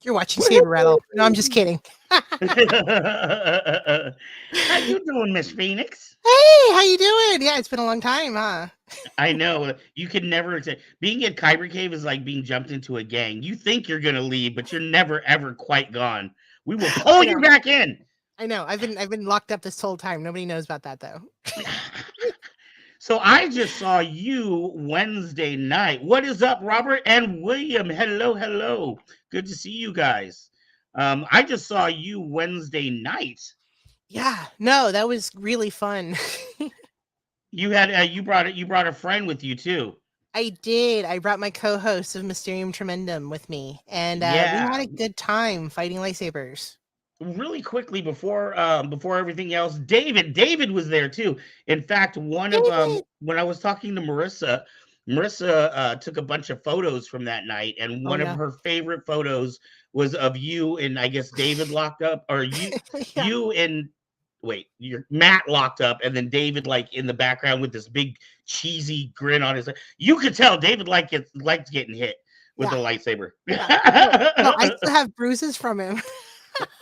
You're watching Saber Rattle. No, I'm just kidding. How you doing, Miss Phoenix? Hey, how you doing? Yeah, it's been a long time, huh? I know. You can never say being at Kyber Cave is like being jumped into a gang. You think you're gonna leave, but you're never ever quite gone. We will pull you back in. I know. I've been locked up this whole time. Nobody knows about that though. So I just saw you Wednesday night. What is up, Robert and William? Hello, hello. Good to see you guys. I just saw you Wednesday night. Yeah, no, that was really fun. You had you brought a friend with you too. I did. I brought my co-host of Mysterium Tremendum with me, and we Yeah. had a good time fighting lightsabers. Really quickly before everything else, David was there too. In fact, one of when I was talking to Marissa took a bunch of photos from that night, and one of her favorite photos was of you and I guess David locked up, or you you and you're Matt locked up, and then David like in the background with this big cheesy grin on his face. You could tell David liked getting hit with a lightsaber. No, I still have bruises from him.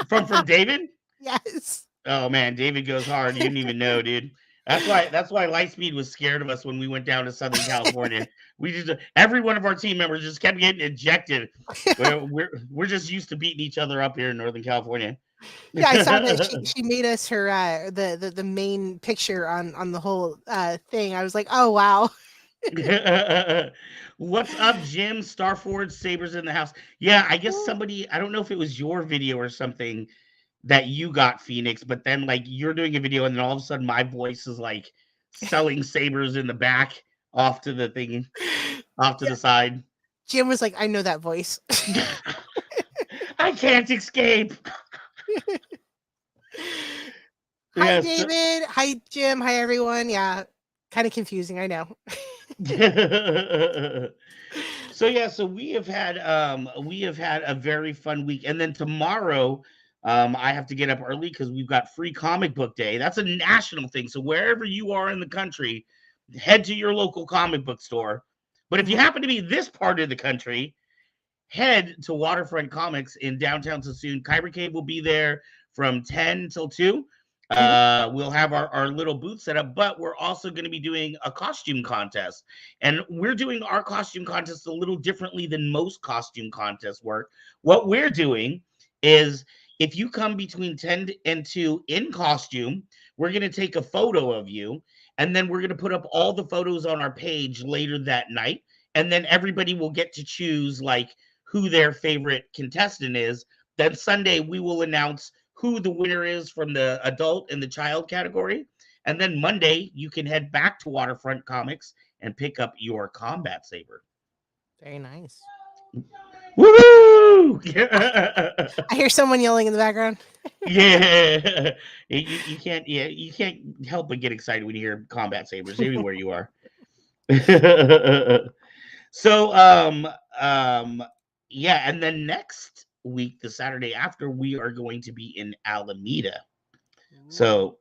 From David? Yes. Oh man, David goes hard. You didn't even know, dude. That's why Lightspeed was scared of us when we went down to Southern California. We just every one of our team members just kept getting ejected. We're just used to beating each other up here in Northern California. Yeah, I saw that she made us her the main picture on the whole thing. I was like, oh wow. What's up, Jim? Starforge Sabers in the house. Yeah, I guess somebody, I don't know if it was your video or something that you got, Phoenix, but then like you're doing a video and then all of a sudden my voice is like selling sabers in the back off to the thing, off to the side. Jim was like, I know that voice. I can't escape. Hi, David. Hi, Jim. Hi, everyone. Yeah, kind of confusing, I know. So we have had a very fun week, and then tomorrow I have to get up early because we've got free comic book day. That's a national thing, so wherever you are in the country, head to your local comic book store. But if you happen to be this part of the country, head to Waterfront Comics in downtown Sassoon. Kyber Cave will be there from 10 till 2. We'll have our little booth set up, but we're also going to be doing a costume contest. And we're doing our costume contest a little differently than most costume contests work. What we're doing is if you come between 10 and 2 in costume, we're going to take a photo of you, and then we're going to put up all the photos on our page later that night. And then everybody will get to choose like who their favorite contestant is. Then Sunday, we will announce who the winner is from the adult and the child category. And then Monday, you can head back to Waterfront Comics and pick up your combat saber. Very nice. Woo! I hear someone yelling in the background. Yeah. You can't help but get excited when you hear combat sabers everywhere you are. So, yeah, and then next week, the Saturday after, we are going to be in Alameda. So,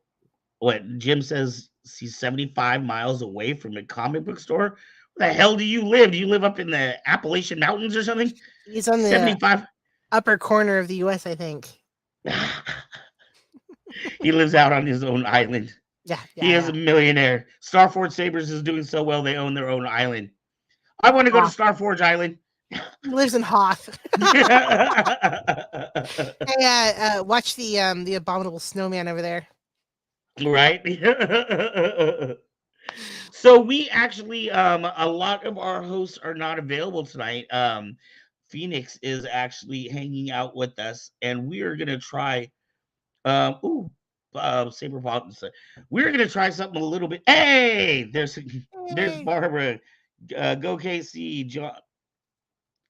what Jim says, he's 75 miles away from a comic book store. Where the hell do you live? Do you live up in the Appalachian Mountains or something? He's on the 75 upper corner of the U.S., I think. He lives out on his own island. Yeah, He yeah, is yeah. a millionaire. Starforge Sabers is doing so well, they own their own island. I want to go to Hoth. Starforge Island. He lives in Hoth. Hey, watch the abominable snowman over there. Right? So we actually a lot of our hosts are not available tonight. Phoenix is actually hanging out with us, and we are gonna try ooh Saber Pop. We're gonna try something a little bit. Hey, there's Hey. Barbara. Go KC,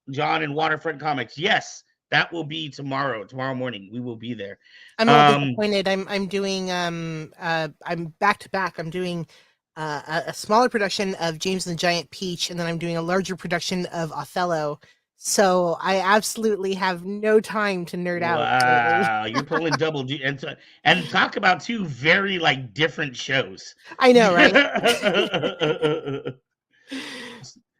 John and Waterfront Comics. Yes, that will be tomorrow morning. We will be there. I'm a little Um disappointed. I'm doing I'm back to back. I'm doing a smaller production of James and the Giant Peach, and then I'm doing a larger production of Othello. So I absolutely have no time to nerd out lately. Wow, you're pulling double G and talk about two very like different shows. I know, right?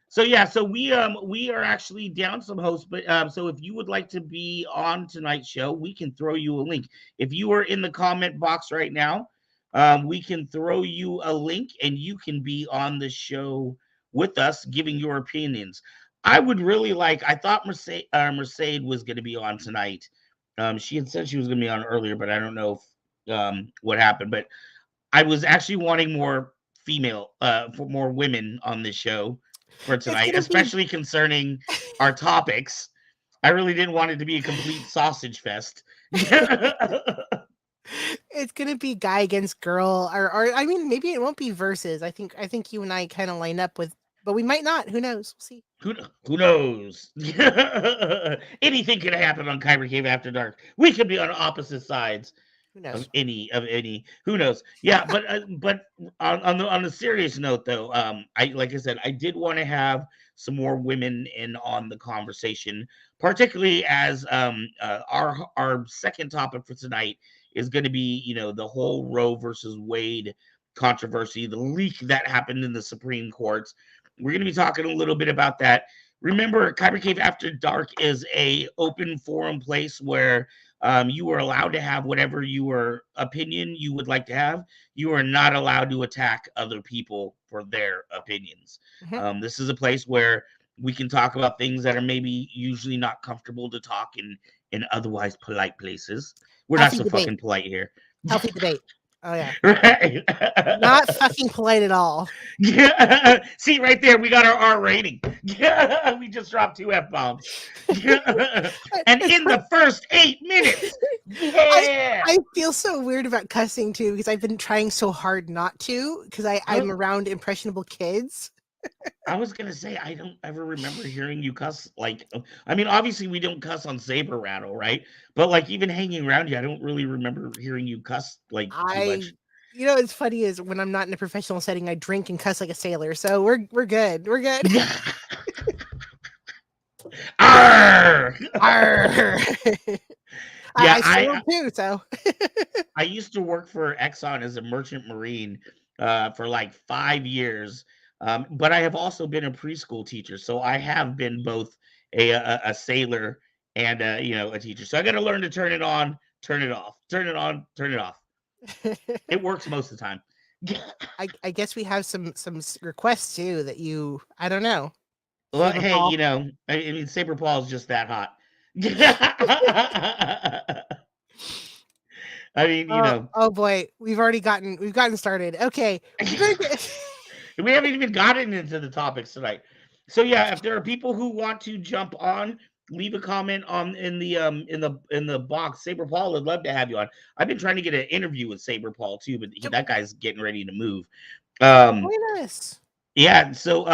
So yeah, so we are actually down some hosts, but so if you would like to be on tonight's show, we can throw you a link. If you are in the comment box right now, we can throw you a link and you can be on the show with us giving your opinions. I would really like, I thought Mercedes was going to be on tonight. She had said she was going to be on earlier, but I don't know if, what happened. But I was actually wanting more female, for more women on this show for It's tonight, gonna be especially concerning our topics. I really didn't want it to be a complete sausage fest. it's gonna be guy against girl, or I mean, maybe it won't be versus. I think you and I kind of line up with, but we might not. Who knows? We'll see. Who knows? Anything could happen on Kyber Cave After Dark. We could be on opposite sides Who of knows? any. Who knows? Yeah, but on the serious note though, I like I said, I did want to have some more women in on the conversation, particularly as our second topic for tonight is going to be, you know, the whole Roe versus Wade controversy, the leak that happened in the Supreme Court. We're going to be talking a little bit about that. Remember, Kyber Cave After Dark is a open forum place where you are allowed to have whatever your opinion you would like to have. You are not allowed to attack other people for their opinions. Mhm. This is a place where we can talk about things that are maybe usually not comfortable to talk in otherwise polite places. We're not Healthy so debate. fucking polite here. Healthy debate. Oh yeah. Right. Not fucking polite at all. Yeah. See right there, we got our R rating. Yeah. We just dropped 2 F bombs. Yeah. And It's in the first 8 minutes. I Yeah. I feel so weird about cussing too because I've been trying so hard not to because I'm around impressionable kids. I was gonna say I don't ever remember hearing you cuss. Like, I mean, obviously we don't cuss on Saber Rattle, right? But like even hanging around you, I don't really remember hearing you cuss like too I much. You know what's funny is when I'm not in a professional setting, I drink and cuss like a sailor. So we're good. We're good. Arr! Arr. Yeah, I sailed too, so I used to work for Exxon as a merchant marine for like 5 years, but I have also been a preschool teacher, so I have been both a sailor and you know, a teacher. So I got to learn to turn it on, turn it off, turn it on, turn it off. It works most of the time. I guess we have some requests too that I don't know. Well, Saber hey, Paul. you know, I mean, Saber Paul is just that hot. I mean, you know, Oh boy, we've gotten started. Okay, we're gonna get we haven't even gotten into the topics tonight. So yeah, if there are people who want to jump on, leave a comment on in the box. Saber Paul, I'd love to have you on. I've been trying to get an interview with Saber Paul too, but Yep, that guy's getting ready to move. join Um, us. yeah, so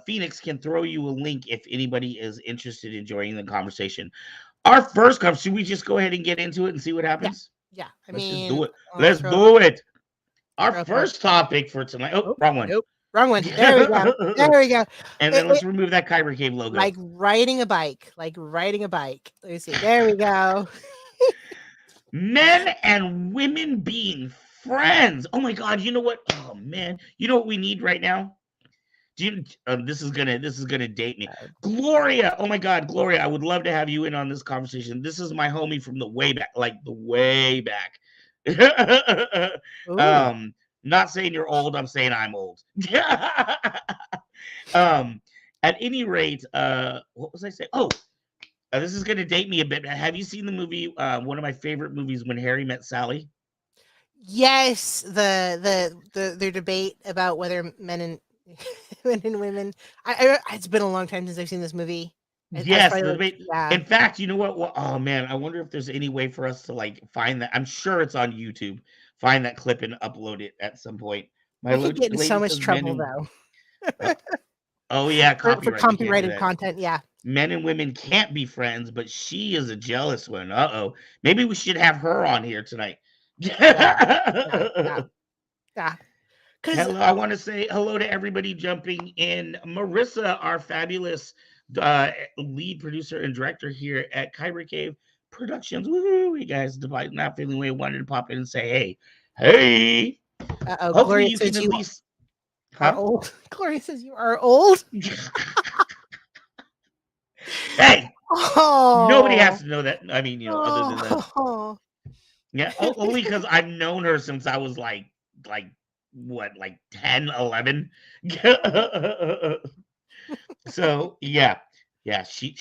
Phoenix can throw you a link if anybody is interested in joining the conversation. Our first conversation, should we just go ahead and get into it and see what Yeah, happens? yeah. I Let's just mean, do it. I'll Let's throw do it. Our throw up our first topic for tonight. Oh, oh wrong one. nope, wrong one. There we go. There we go. And then let's remove that Kyber Cave logo. Like riding a bike. Like riding a bike. Let me see. There we go. Men and women being friends. Oh my God! You know what? Oh man! You know what we need right now? Do you, this is gonna date me. Gloria. Oh my God, Gloria! I would love to have you in on this conversation. This is my homie from the way back, like the way back. Ooh. Not saying you're old, I'm saying I'm old. um, at any rate, what was I saying? Oh, this is going to date me a bit. Have you seen the movie? One of my favorite movies, When Harry Met Sally. Yes, their debate about whether men and men and women. It's been a long time since I've seen this movie. I was Yes, probably the like, debate. yeah, In fact, you know what? Oh man, I wonder if there's any way for us to like find that. I'm sure it's on YouTube. Find that clip and upload it at some point. My we could get in lady so much says men trouble and though uh, oh yeah, for copyright. We can't do copyrighted that. content. Yeah, Men and women can't be friends, but she is a jealous one. Uh-oh. Maybe we should have her on here tonight. yeah, yeah, yeah, yeah. Because Hello, I want to say hello to everybody jumping in. Marissa, our fabulous lead producer and director here at Kyber Cave Productions. Woo, you guys, despite not feeling way, wanted to pop in and say, hey, hey. oh, Hopefully Gloria you can says at you least, are huh? old. Gloria says you are old. Hey, nobody has Oh, to know that. I mean, other than the, oh. yeah, only because I've known her since I was like what, like 10, 11. So yeah, yeah, she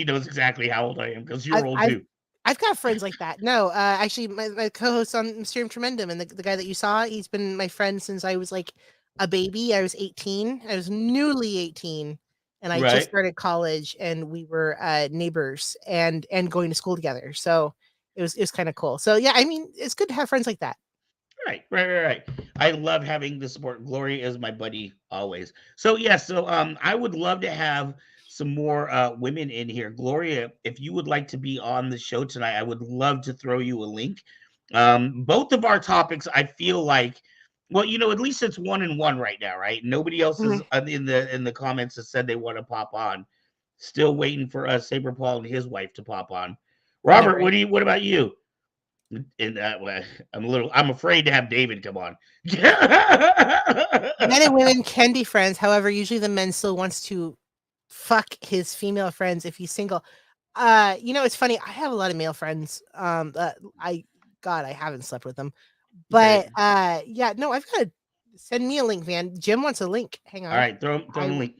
knows exactly how old I am because you're I've old I've too. I've got friends like that. No, actually, my co-host on Mysterium Tremendum and the guy that you saw, he's been my friend since I was like a baby. I was 18. I was newly 18, and I just Right, started college, and we were neighbors and going to school together. So it was kind of cool. So yeah, I mean, it's good to have friends like that. right. I love having the support. Gloria is my buddy always. So yeah, so I would love to have some more women in here. Gloria, if you would like to be on the show tonight, I would love to throw you a link. Both of our topics, I feel like, well, at least it's 1-1 right now, right? Nobody else is Mhm. in the comments has said they want to pop on. Still waiting for Saber Paul and his wife to pop on. I know, Robert, right? what about you? In that way, I'm afraid to have David come on. Men and women can be friends. However, usually the man still wants to fuck his female friends if he's single. It's funny. I have a lot of male friends. I haven't slept with them, Right. but yeah, no, I've got to send me a link, man. Jim wants a link. Hang All on. right, throw I, him a in link.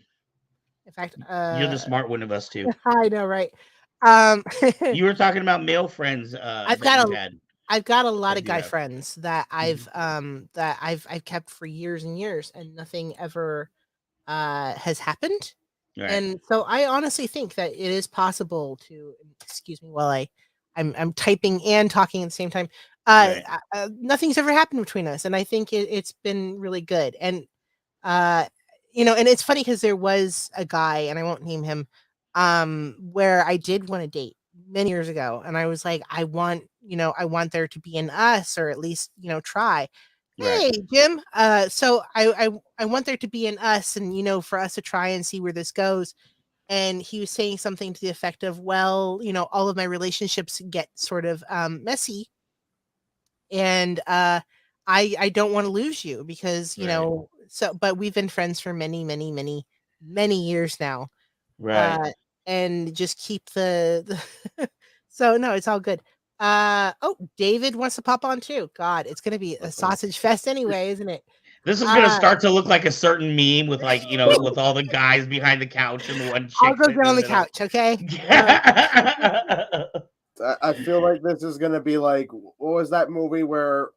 fact, You're the smart one of us two. I know, right? Um, You were talking about male friends I've that got you've a had I've got a lot or of do guy have. friends that Mhm. I've kept for years and years, and nothing ever has happened. Right, And so I honestly think that it is possible to, excuse me while I'm typing and talking at the same time. right, Nothing's ever happened between us, and I think it's been really good. And uh, and it's funny because there was a guy, and I won't name him, where I did want to date many years ago, and I was like, I want there to be an us, or at least try. right, Hey, Jim. So I want there to be an us, and for us to try and see where this goes. And he was saying something to the effect of, well, all of my relationships get sort of messy, and I don't want to lose you because right, but we've been friends for many, many, many, many years now, right. uh, and just keep so no, it's all good. Oh, David wants to pop on too. God, it's gonna be a Uh-oh. sausage fest anyway, isn't it? This is gonna Uh, start to look like a certain meme with like with all the guys behind the couch and the one I'll chick go sitting get in on the the middle. couch, okay? All right. I feel like this is gonna be like, what was that movie where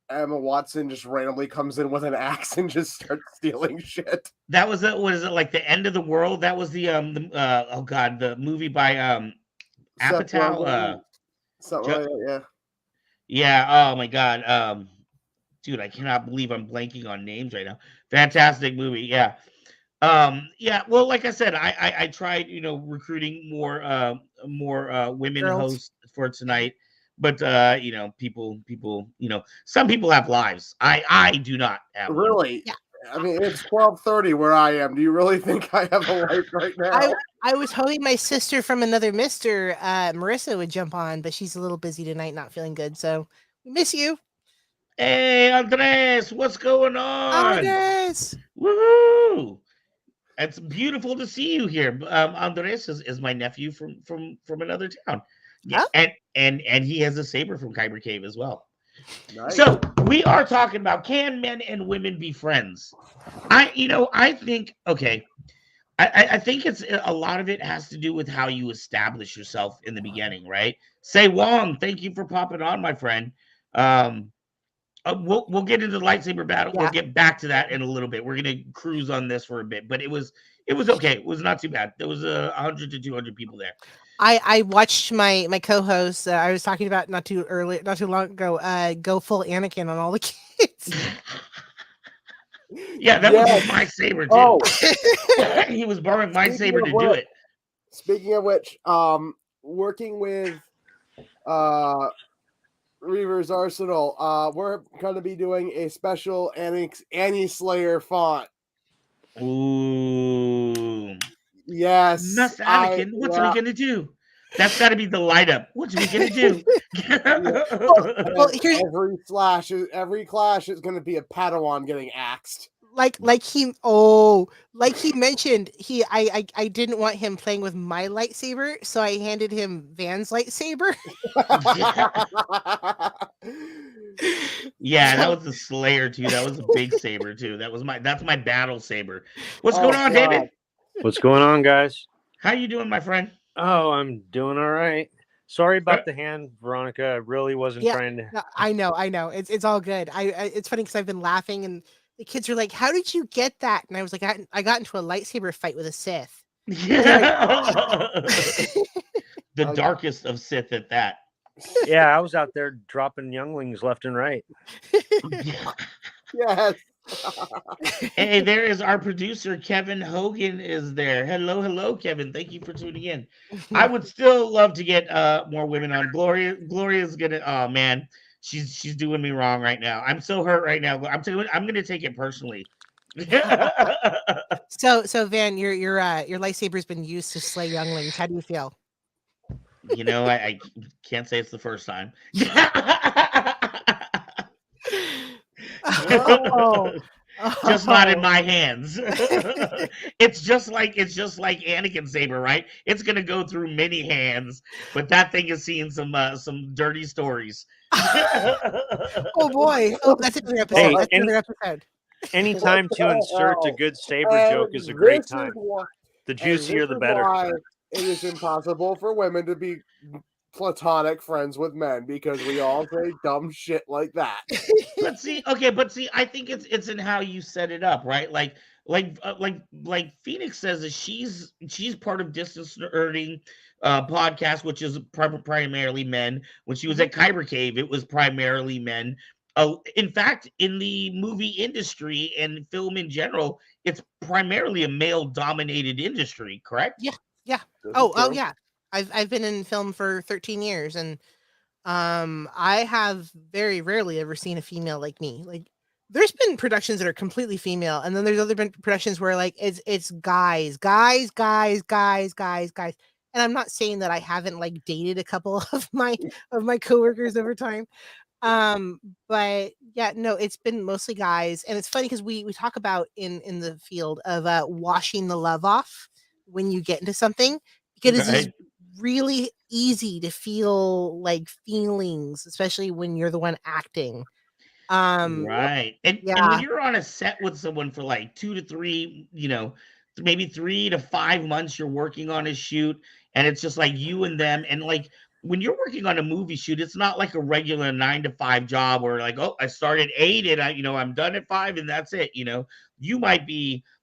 Emma Watson just randomly comes in with an axe and just starts stealing shit? That was it. What is it, like the end of the world? That was the oh god, the movie by Seth Apatow. Rogen, something like that. Yeah. Yeah. Oh my God. Dude, I cannot believe I'm blanking on names right now. Fantastic movie. Yeah. Yeah. Well, like I said, I tried, recruiting more women Girls. hosts for Yeah. tonight, but people, some people have lives. I do not have one. Really? Yeah. I mean, it's 12:30 where I am. Do you really think I have a life right I now? I was hoping my sister from another mister, Marissa, would jump on, but she's a little busy tonight, not feeling good. So we miss you, Hey, Andres, what's going on? Agnes. Woohoo! It's beautiful to see you here. Andres is my nephew from another town. Yeah, Oh, and he has a saber from Kyber Cave as well. Nice. So we are talking about, can men and women be friends? I think, okay, I think it's a lot of it has to do with how you establish yourself in the beginning, right? Say Wong, thank you for popping on, my friend. We'll get into the lightsaber battle. We'll Yeah. get back to that in a little bit. We're gonna cruise on this for a bit, but it was okay. It was not too bad. There was 100 to 200 people there. I watched my co-host. I was talking about not too long ago. Go full Anakin on all the kids. Yeah, that was my saber too. Oh, He was borrowing my Speaking saber of to do what- it. speaking of which, working with Reaver's Arsenal, we're going to be doing a special Annie Slayer font. Ooh, Yes, Master Anakin, what's we gonna do? That's got to be the light up. What's we gonna do? Well, here's every clash is going to be a Padawan getting axed. like he mentioned, I didn't want him playing with my lightsaber, so I handed him Van's lightsaber. Yeah, that was the Slayer too. That was a big saber too. That's my battle saber. What's going on, God. David? What's going on, guys? How you doing, my friend? Oh, I'm doing all right. Sorry about the hand, Veronica. I really wasn't Yeah. trying to. No, I know. It's all good. I it's funny because I've been laughing and the kids are like, "How did you get that?" And I was like, "I got into a lightsaber fight with a Sith." The darkest of Sith at that. Yeah, I was out there dropping younglings left and right. Yes. Hey, there is our producer, Kevin Hogan is there. Hello, Kevin. Thank you for tuning in. I would still love to get more women on. Gloria's gonna, oh man, she's doing me wrong right now. I'm so hurt right now. I'm gonna take it personally. So Van, your lightsaber's been used to slay younglings. How do you feel? You know, I can't say it's the first time. Just not in my hands. It's just like Anakin's saber, right? It's gonna go through many hands, but that thing is seeing some dirty stories. Oh boy! Oh, that's another episode. Hey, that's another episode. Anytime to insert a good saber joke is a great time. The juicier, the better. Why it is impossible for women to be platonic friends with men, because we all say dumb shit like that. But see, I think it's in how you set it up, right? Like Phoenix says that she's part of Distance Nerding podcast, which is primarily men. When she was at Kyber Cave, it was primarily men. In fact, in the movie industry and film in general, it's primarily a male-dominated industry, correct? Yeah. Oh yeah. I've been in film for 13 years, and I have very rarely ever seen a female like me. Like, there's been productions that are completely female, and then there's other been productions where like it's guys. And I'm not saying that I haven't like dated a couple of my coworkers over time. But yeah, no, it's been mostly guys, and it's funny because we talk about in the field of washing the love off when you get into something, because it's really easy to feel like feelings, especially when you're the one acting. Right. And Yeah. when you're on a set with someone for like 2 to 3, maybe 3 to 5 months, you're working on a shoot, and it's just like you and them. And like when you're working on a movie shoot, it's not like a regular 9 to 5 job where like, oh, I start at 8 and I'm done at 5 and that's it.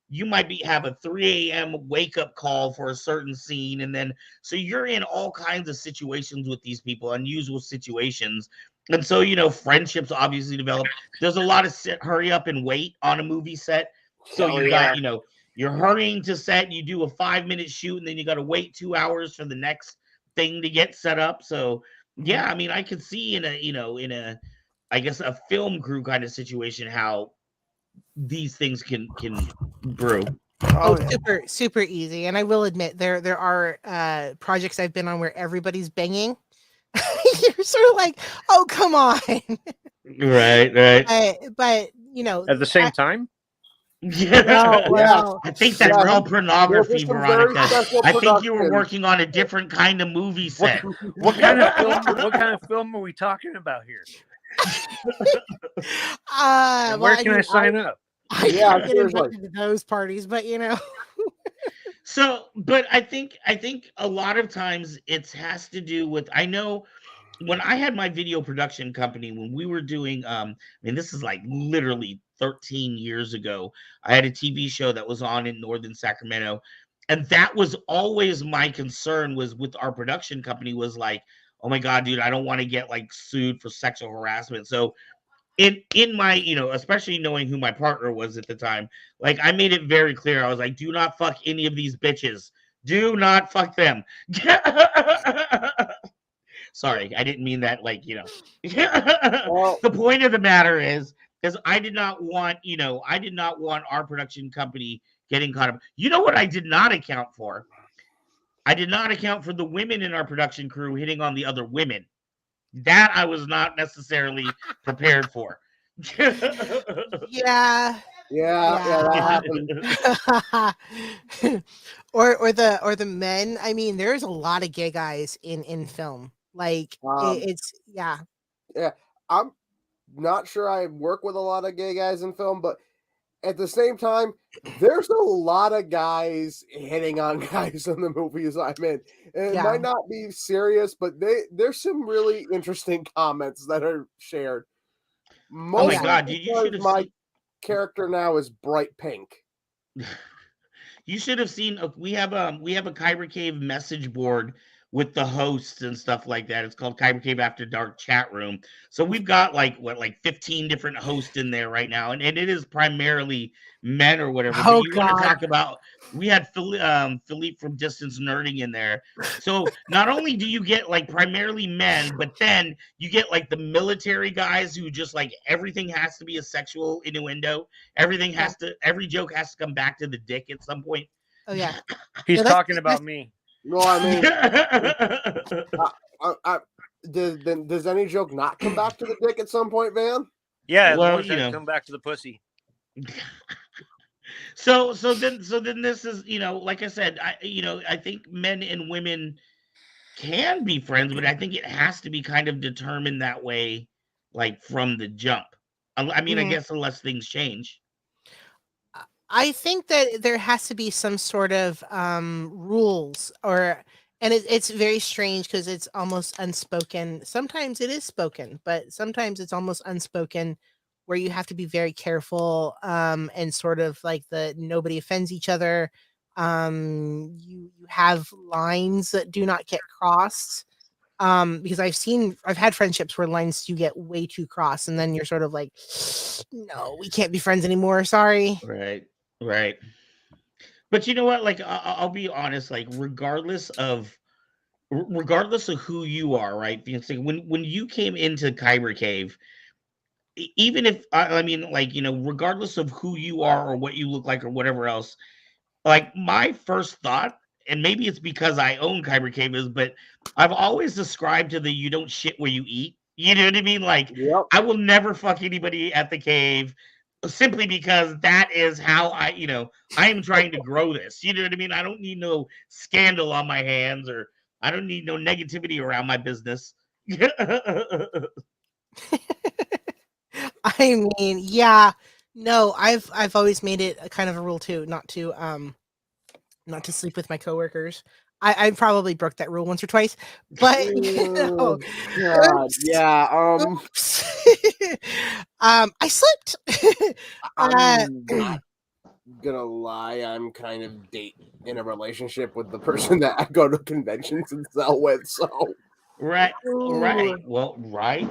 You might have a 3 a.m. wake up call for a certain scene. And then, so you're in all kinds of situations with these people, unusual situations. And so, friendships obviously develop. There's a lot of hurry up and wait on a movie set. So you're hurrying to set, you do a 5-minute shoot, and then you got to wait 2 hours for the next thing to get set up. So yeah, I mean, I could see in a I guess a film crew kind of situation how these things can brew. Super easy. And I will admit there are projects I've been on where everybody's banging. You're sort of like, oh, come on. Right. But At the same time? Yeah. Well, I think that's real pornography, There's some very Veronica. special I think you were productions. working on a different kind of movie set. What kind of film? What kind of film are we talking about here? And where can I sign up? I Yeah, can't get seriously. invited to those parties, but you know. So, but I think a lot of times it has to do with, I know when I had my video production company, when we were doing, I mean, this is like literally 13 years ago. I had a TV show that was on in northern Sacramento, and that was always my concern, was with our production company, was like, oh my God, dude, I don't want to get like sued for sexual harassment. So in my, especially knowing who my partner was at the time, like I made it very clear. I was like, do not fuck any of these bitches. Do not fuck them. Sorry, I didn't mean that. Like, Well, the point of the matter is I did not want, I did not want our production company getting caught up. You know what I did not account for? I did not account for the women in our production crew hitting on the other women. That I was not necessarily prepared for. Yeah. yeah, that happened. or the men. I mean, there's a lot of gay guys in film. Like it's yeah. Yeah, I'm not sure I work with a lot of gay guys in film, but at the same time, there's a lot of guys hitting on guys in the movies I'm in. And it Yeah. might not be serious, but there's some really interesting comments that are shared. Oh my Mostly God, dude, you because should have my seen. character now is bright pink. You should have seen. We have a Kyber Cave message board with the hosts and stuff like that. It's called Kyber Cave After Dark chat room. So we've got like 15 different hosts in there right now, and it is primarily men or whatever. But Oh you want to God. talk about? We had Philippe from Distance Nerding in there. So not only do you get like primarily men, but then you get like the military guys who just like everything has to be a sexual innuendo. Every joke has to come back to the dick at some point. Oh yeah. He's Yeah, that's- talking about me. No, I mean, does any joke not come back to the dick at some point, Van? Yeah, the Well, ones that come back to the pussy. So then this is, like I said, I think men and women can be friends, but I think it has to be kind of determined that way, like from the jump. I mean, I Mhm. guess unless things change. I think that there has to be some sort of rules, and it's very strange because it's almost unspoken. Sometimes it is spoken, but sometimes it's almost unspoken, where you have to be very careful, and sort of like nobody offends each other. You have lines that do not get crossed. Because I've had friendships where lines do get way too cross, and then you're sort of like, no, we can't be friends anymore. Sorry. Right. But you know what? Like, I'll be honest. Like, regardless of who you are, right? Because like, when you came into Kyber Cave, even if I mean, like, regardless of who you are or what you look like or whatever else, like my first thought, and maybe it's because I own Kyber Cave, is, but I've always described to the you don't shit where you eat. You know what I mean? Like, Yep. I will never fuck anybody at the cave, simply because that is how I am trying to grow this. You know what I mean? I don't need no scandal on my hands, or I don't need no negativity around my business. I mean, yeah. No, I've always made it a kind of a rule too, not to sleep with my coworkers. I probably broke that rule once or twice, but Oh, God, yeah. oops. I slipped. I'm not gonna lie. I'm kind of in a relationship with the person that I go to conventions and sell with. So Right. Well, right.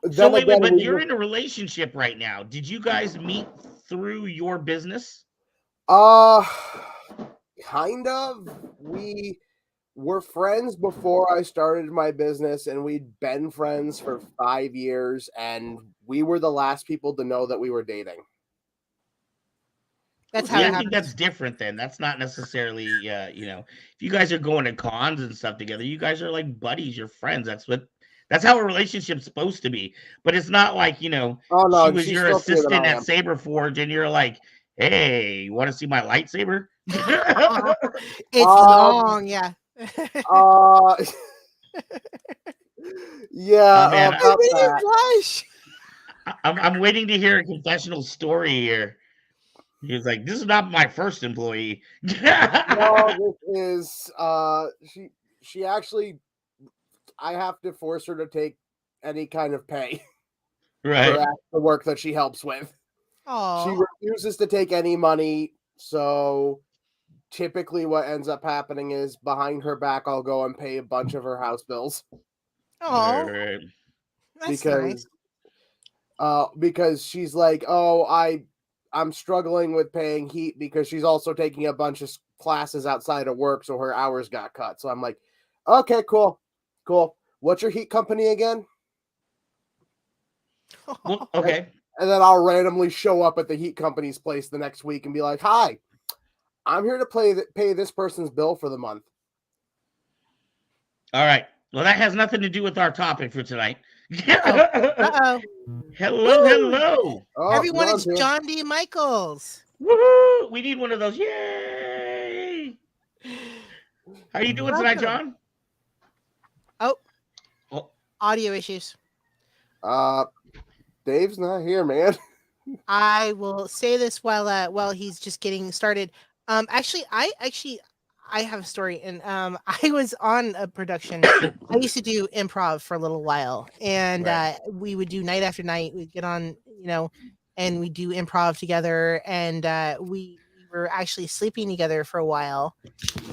then Wait, again, but you're in a relationship right now. Did you guys meet through your business? Kind of. We were friends before I started my business, and we'd been friends for 5 years, and we were the last people to know that we were dating. That's how See, it I think happens. that's different then. That's not necessarily, if you guys are going to cons and stuff together, you guys are like buddies, you're friends. That's how a relationship's supposed to be. But it's not like, Oh she no, was she's your filthier than assistant I at am. Saberforge, and you're like, hey, you want to see my lightsaber? It's long, yeah. Uh, Yeah, Oh, man, about I made him that. blush. I'm waiting to hear a confessional story here. He was like, "This is not my first employee." No, this is she actually I have to force her to take any kind of pay for Right. the work that she helps with. She Oh, refuses to take any money, so typically what ends up happening is behind her back I'll go and pay a bunch of her house bills oh, Right. that's nice. because she's like, "Oh, I'm struggling with paying heat because she's also taking a bunch of classes outside of work, so her hours got cut." So I'm like, "Okay, cool. Cool. What's your heat company again?" Well, okay. And then I'll randomly show up at the heat company's place the next week and be like, "Hi, I'm here to pay this person's bill for the month." All right. Well, that has nothing to do with our topic for tonight. Uh-oh. Uh-oh. Hello, Woo! hello. Oh, Everyone, John's it's here. John D. Michaels. Woohoo! We need one of those. Yay! How you doing tonight, Welcome. John? Oh, Oh, audio issues. Dave's not here, man. I will say this while he's just getting started. Actually, I have a story, and I was on a production. I used to do improv for a little while, and right. we would do night after night. We'd get on, and we do improv together, and we were actually sleeping together for a while,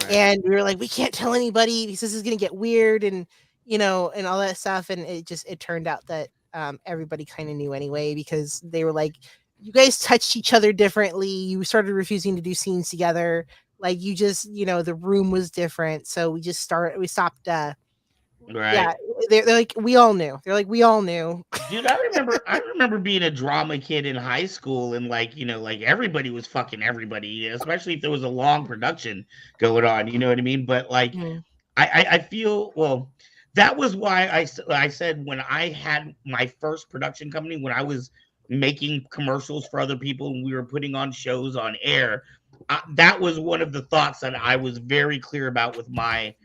Right. and we were like, we can't tell anybody because this is gonna get weird, and and all that stuff, and it turned out that everybody kind of knew anyway because they were like, you guys touched each other differently. You started refusing to do scenes together. Like you just, the room was different. So we stopped. Yeah, Right. they're like, we all knew. They're like, we all knew. Dude, I remember being a drama kid in high school and like everybody was fucking everybody, especially if there was a long production going on, you know what I mean? But like Mhm. I feel well, that was why I said when I had my first production company, when I was making commercials for other people and we were putting on shows on air, that was one of the thoughts that I was very clear about with my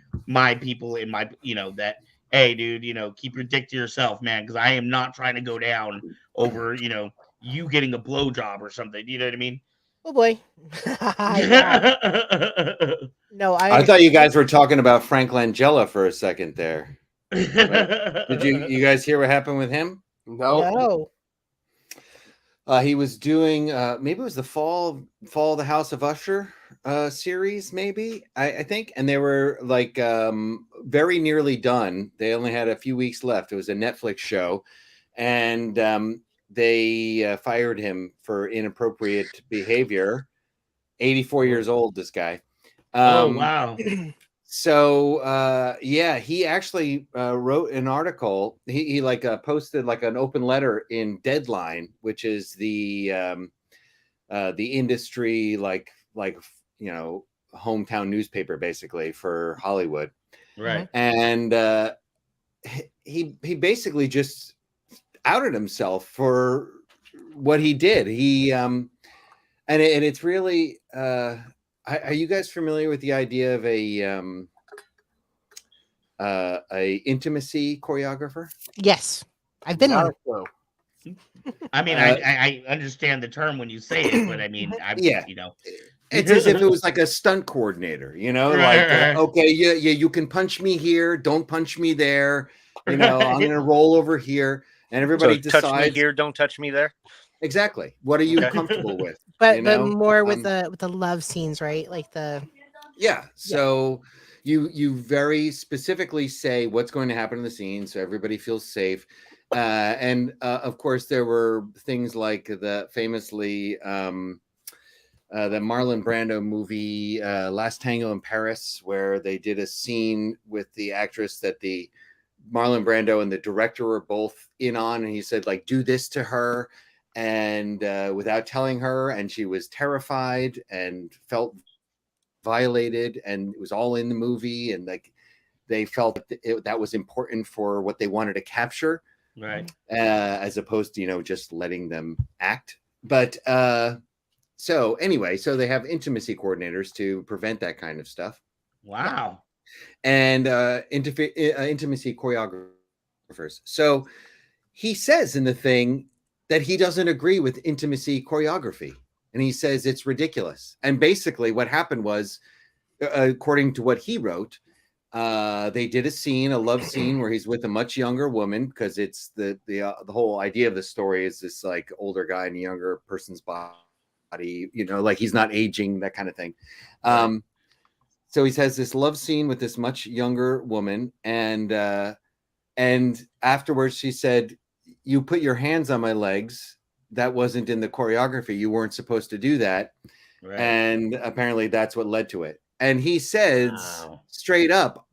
people in my that, hey dude, keep your dick to yourself, man, because I am not trying to go down over you getting a blowjob or something. You know what I mean? Oh boy. Yeah. No, I I thought you understand. guys were talking about Frank Langella for a second there. Did you guys hear what happened with him? No. No. He was doing maybe it was the fall of the House of Usher series, maybe I think, and they were like very nearly done. They only had a few weeks left. It was a Netflix show, and they fired him for inappropriate behavior. 84 years old, this guy. Oh wow. So yeah, he actually wrote an article. He like posted like an open letter in Deadline, which is the industry like hometown newspaper basically for Hollywood. Right. And he basically just outed himself for what he did. He and it's really are you guys familiar with the idea of a intimacy choreographer? Yes. I've been Not one. a clue. I mean, I understand the term when you say it, but I mean, Yeah. It's as if it was like a stunt coordinator, like, okay, yeah, you can punch me here, don't punch me there, I'm going to roll over here, and everybody decides. Touch me here, don't touch me there. Exactly. What are you Okay. comfortable with? But more with the love scenes, right? Like yeah. So you very specifically say what's going to happen in the scene, so everybody feels safe. And of course, there were things like the famously the Marlon Brando movie Last Tango in Paris, where they did a scene with the actress that the Marlon Brando and the director were both in on, and he said, like, do this to her, and without telling her, and she was terrified and felt violated, and it was all in the movie, and like they felt that was important for what they wanted to capture, right? As opposed to just letting them act. But so anyway, so they have intimacy coordinators to prevent that kind of stuff. Wow. And intimacy choreographers So he says in the thing that he doesn't agree with intimacy choreography, and he says it's ridiculous. And basically what happened was, according to what he wrote, they did a love scene where he's with a much younger woman, because it's the whole idea of the story is this like older guy in a younger person's body, like he's not aging, that kind of thing. Right. So he has this love scene with this much younger woman, and afterwards she said, "You put your hands on my legs. That wasn't in the choreography. You weren't supposed to do that." Right. And apparently that's what led to it. And he says straight up,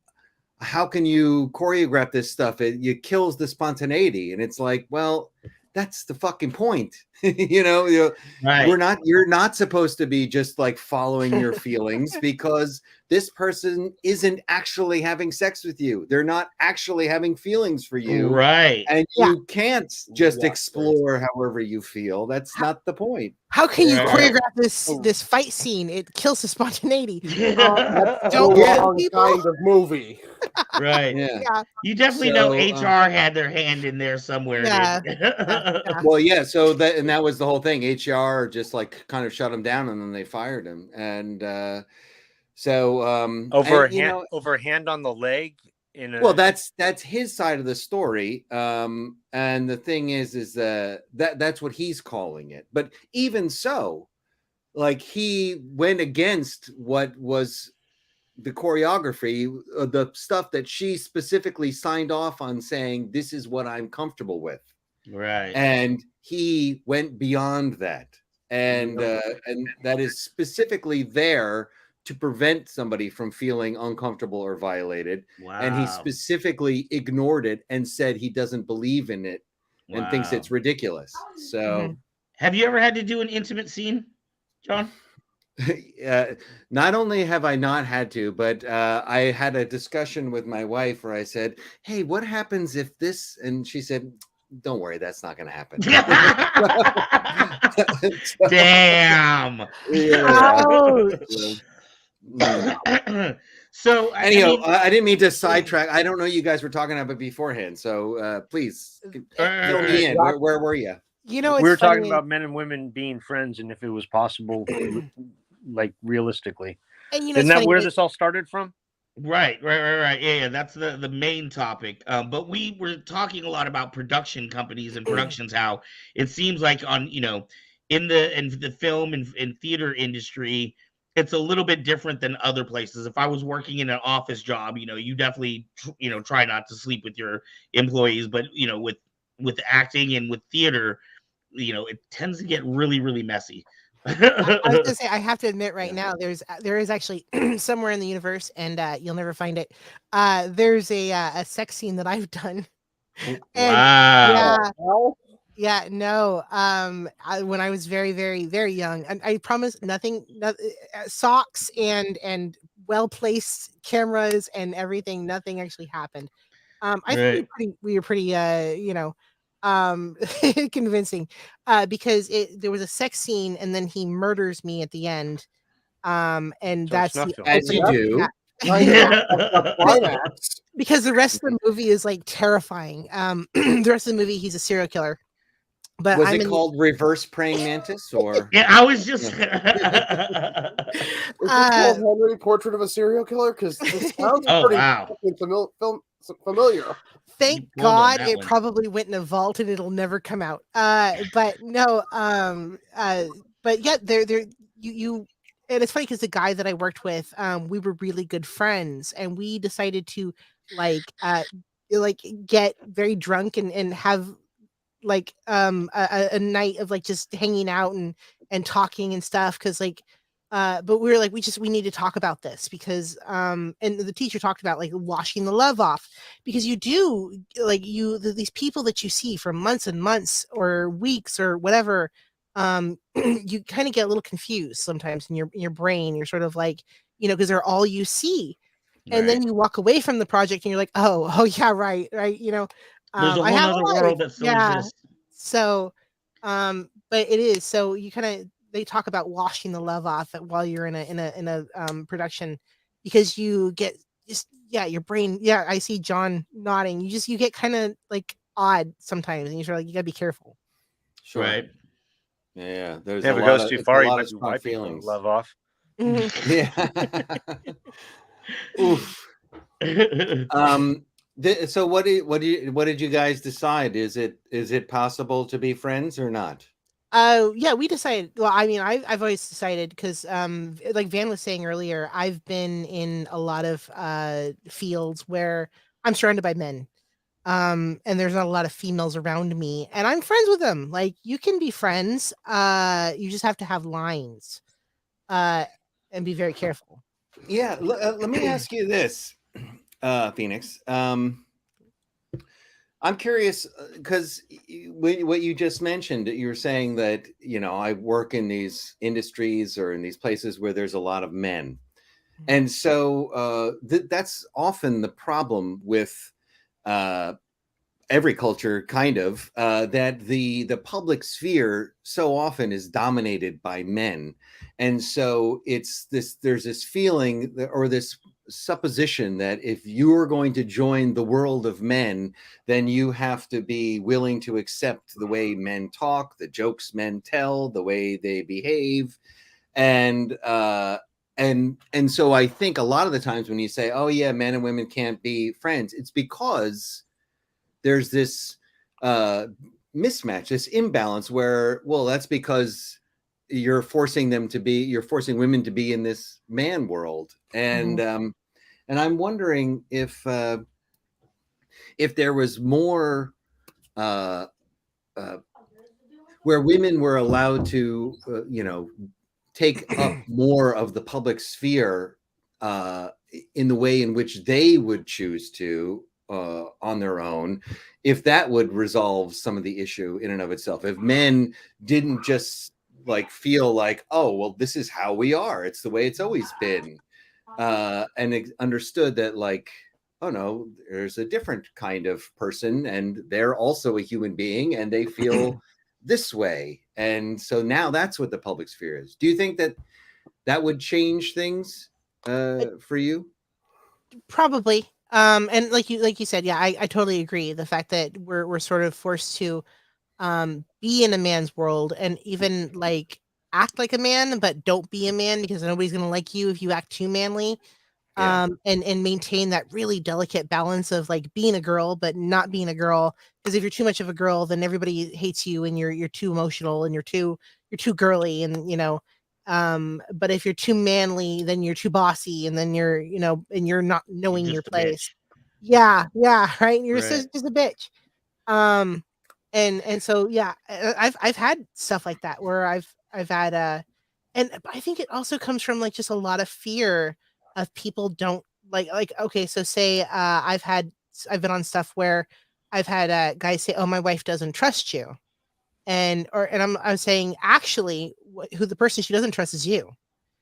"How can you choreograph this stuff? It kills the spontaneity." And it's like, well, that's the fucking point. Right. You're not supposed to be just like following your feelings, because this person isn't actually having sex with you. They're not actually having feelings for you. Right. And you can't just explore however you feel. That's not the point. How can you choreograph this fight scene? It kills the spontaneity. That's the wrong kind of movie. Right. Yeah. You definitely know HR had their hand in there somewhere. Yeah. Well, yeah. So that was the whole thing. HR just like kind of shut him down, and then they fired him. And over a hand on the leg. Well, that's his side of the story. And the thing is that's what he's calling it. But even so, like, he went against what was the choreography, the stuff that she specifically signed off on, saying this is what I'm comfortable with. Right. And he went beyond that. And that is specifically there to prevent somebody from feeling uncomfortable or violated. Wow. And he specifically ignored it and said he doesn't believe in it and thinks it's ridiculous. So have you ever had to do an intimate scene, John? Not only have I not had to, but I had a discussion with my wife where I said, "Hey, what happens if this?" And she said, "Don't worry, that's not going to happen." Damn. So anyhow, I didn't mean to sidetrack. I don't know you guys were talking about it beforehand, so please fill me in. Where were you? You know, we were talking about men and women being friends, and if it was possible, like realistically. And isn't that where this all started from? Right. Yeah. That's the main topic. But we were talking a lot about production companies and productions. How it seems like in the film and theater industry, it's a little bit different than other places. If I was working in an office job, you definitely try not to sleep with your employees. But with acting and with theater, it tends to get really, really messy. I was gonna say, I have to admit right now, there is actually somewhere in the universe, and you'll never find it. There's a sex scene that I've done. Wow. When I was very, very, very young, and I promise nothing, socks and well-placed cameras and everything, nothing actually happened. I think we were pretty convincing, because there was a sex scene and then he murders me at the end, and so that's as you do. Because the rest of the movie is like terrifying. The rest of the movie, he's a serial killer. But was it called Reverse Praying Mantis, or? Yeah, I was just. Is called Henry, Portrait of a Serial Killer? Because this sounds familiar. Thank God it probably went in a vault and it'll never come out. But no, but yeah, you and it's funny because the guy that I worked with, we were really good friends, and we decided to get very drunk and have like a night of like just hanging out and talking and stuff, because but we were like, we need to talk about this, because and the teacher talked about like washing the love off, because you do these people that you see for months and months or weeks or whatever, you kind of get a little confused sometimes in your brain. You're sort of like, because they're all you see. And then you walk away from the project and you're like, oh yeah, right. There's a whole other world that still exists. So, but it is. So they talk about washing the love off while you're in a production, because you get just your brain. Yeah, I see John nodding. You get kind of like odd sometimes, and you're like, you gotta be careful. Sure. Right. Yeah. There's if a it lot goes of too it's a far, you lot might of be strong wiping the feelings. love off. Yeah. Oof. So what did you guys decide? Is it possible to be friends or not? Yeah, we decided. Well, I mean, I've always decided because, like Van was saying earlier, I've been in a lot of fields where I'm surrounded by men, and there's not a lot of females around me, and I'm friends with them. Like, you can be friends, you just have to have lines, and be very careful. Yeah. Let me ask you this, Phoenix. I'm curious because what you just mentioned, you were saying that, I work in these industries or in these places where there's a lot of men. And so that's often the problem with every culture, kind of, that the public sphere so often is dominated by men. And so there's this feeling or this supposition that if you're going to join the world of men, then you have to be willing to accept the way men talk, the jokes men tell, the way they behave. And so I think a lot of the times when you say, oh yeah, men and women can't be friends, it's because there's this mismatch, this imbalance where, well, that's because you're forcing women to be in this man world. And I'm wondering if there was more where women were allowed to take up more of the public sphere in the way in which they would choose to on their own, if that would resolve some of the issue in and of itself. If men didn't just feel like, oh, well, this is how we are, it's the way it's always been, and understood that oh no, there's a different kind of person and they're also a human being and they feel this way. And so now that's what the public sphere is. Do you think that would change things for you? Probably. And like you said, yeah, I totally agree. The fact that we're sort of forced to be in a man's world and even act like a man, but don't be a man because nobody's gonna like you if you act too manly. Yeah. And maintain that really delicate balance of being a girl but not being a girl, because if you're too much of a girl then everybody hates you and you're too emotional and you're too girly, and but if you're too manly then you're too bossy, and then and you're not knowing your Just a place. bitch. Yeah, right, you're Right. just a bitch. um and so yeah, I've had stuff like that where I've had and I think it also comes from just a lot of fear of people don't okay, so say I've been on stuff where I've had guys say, oh, my wife doesn't trust you, and I'm saying actually who the person she doesn't trust is you,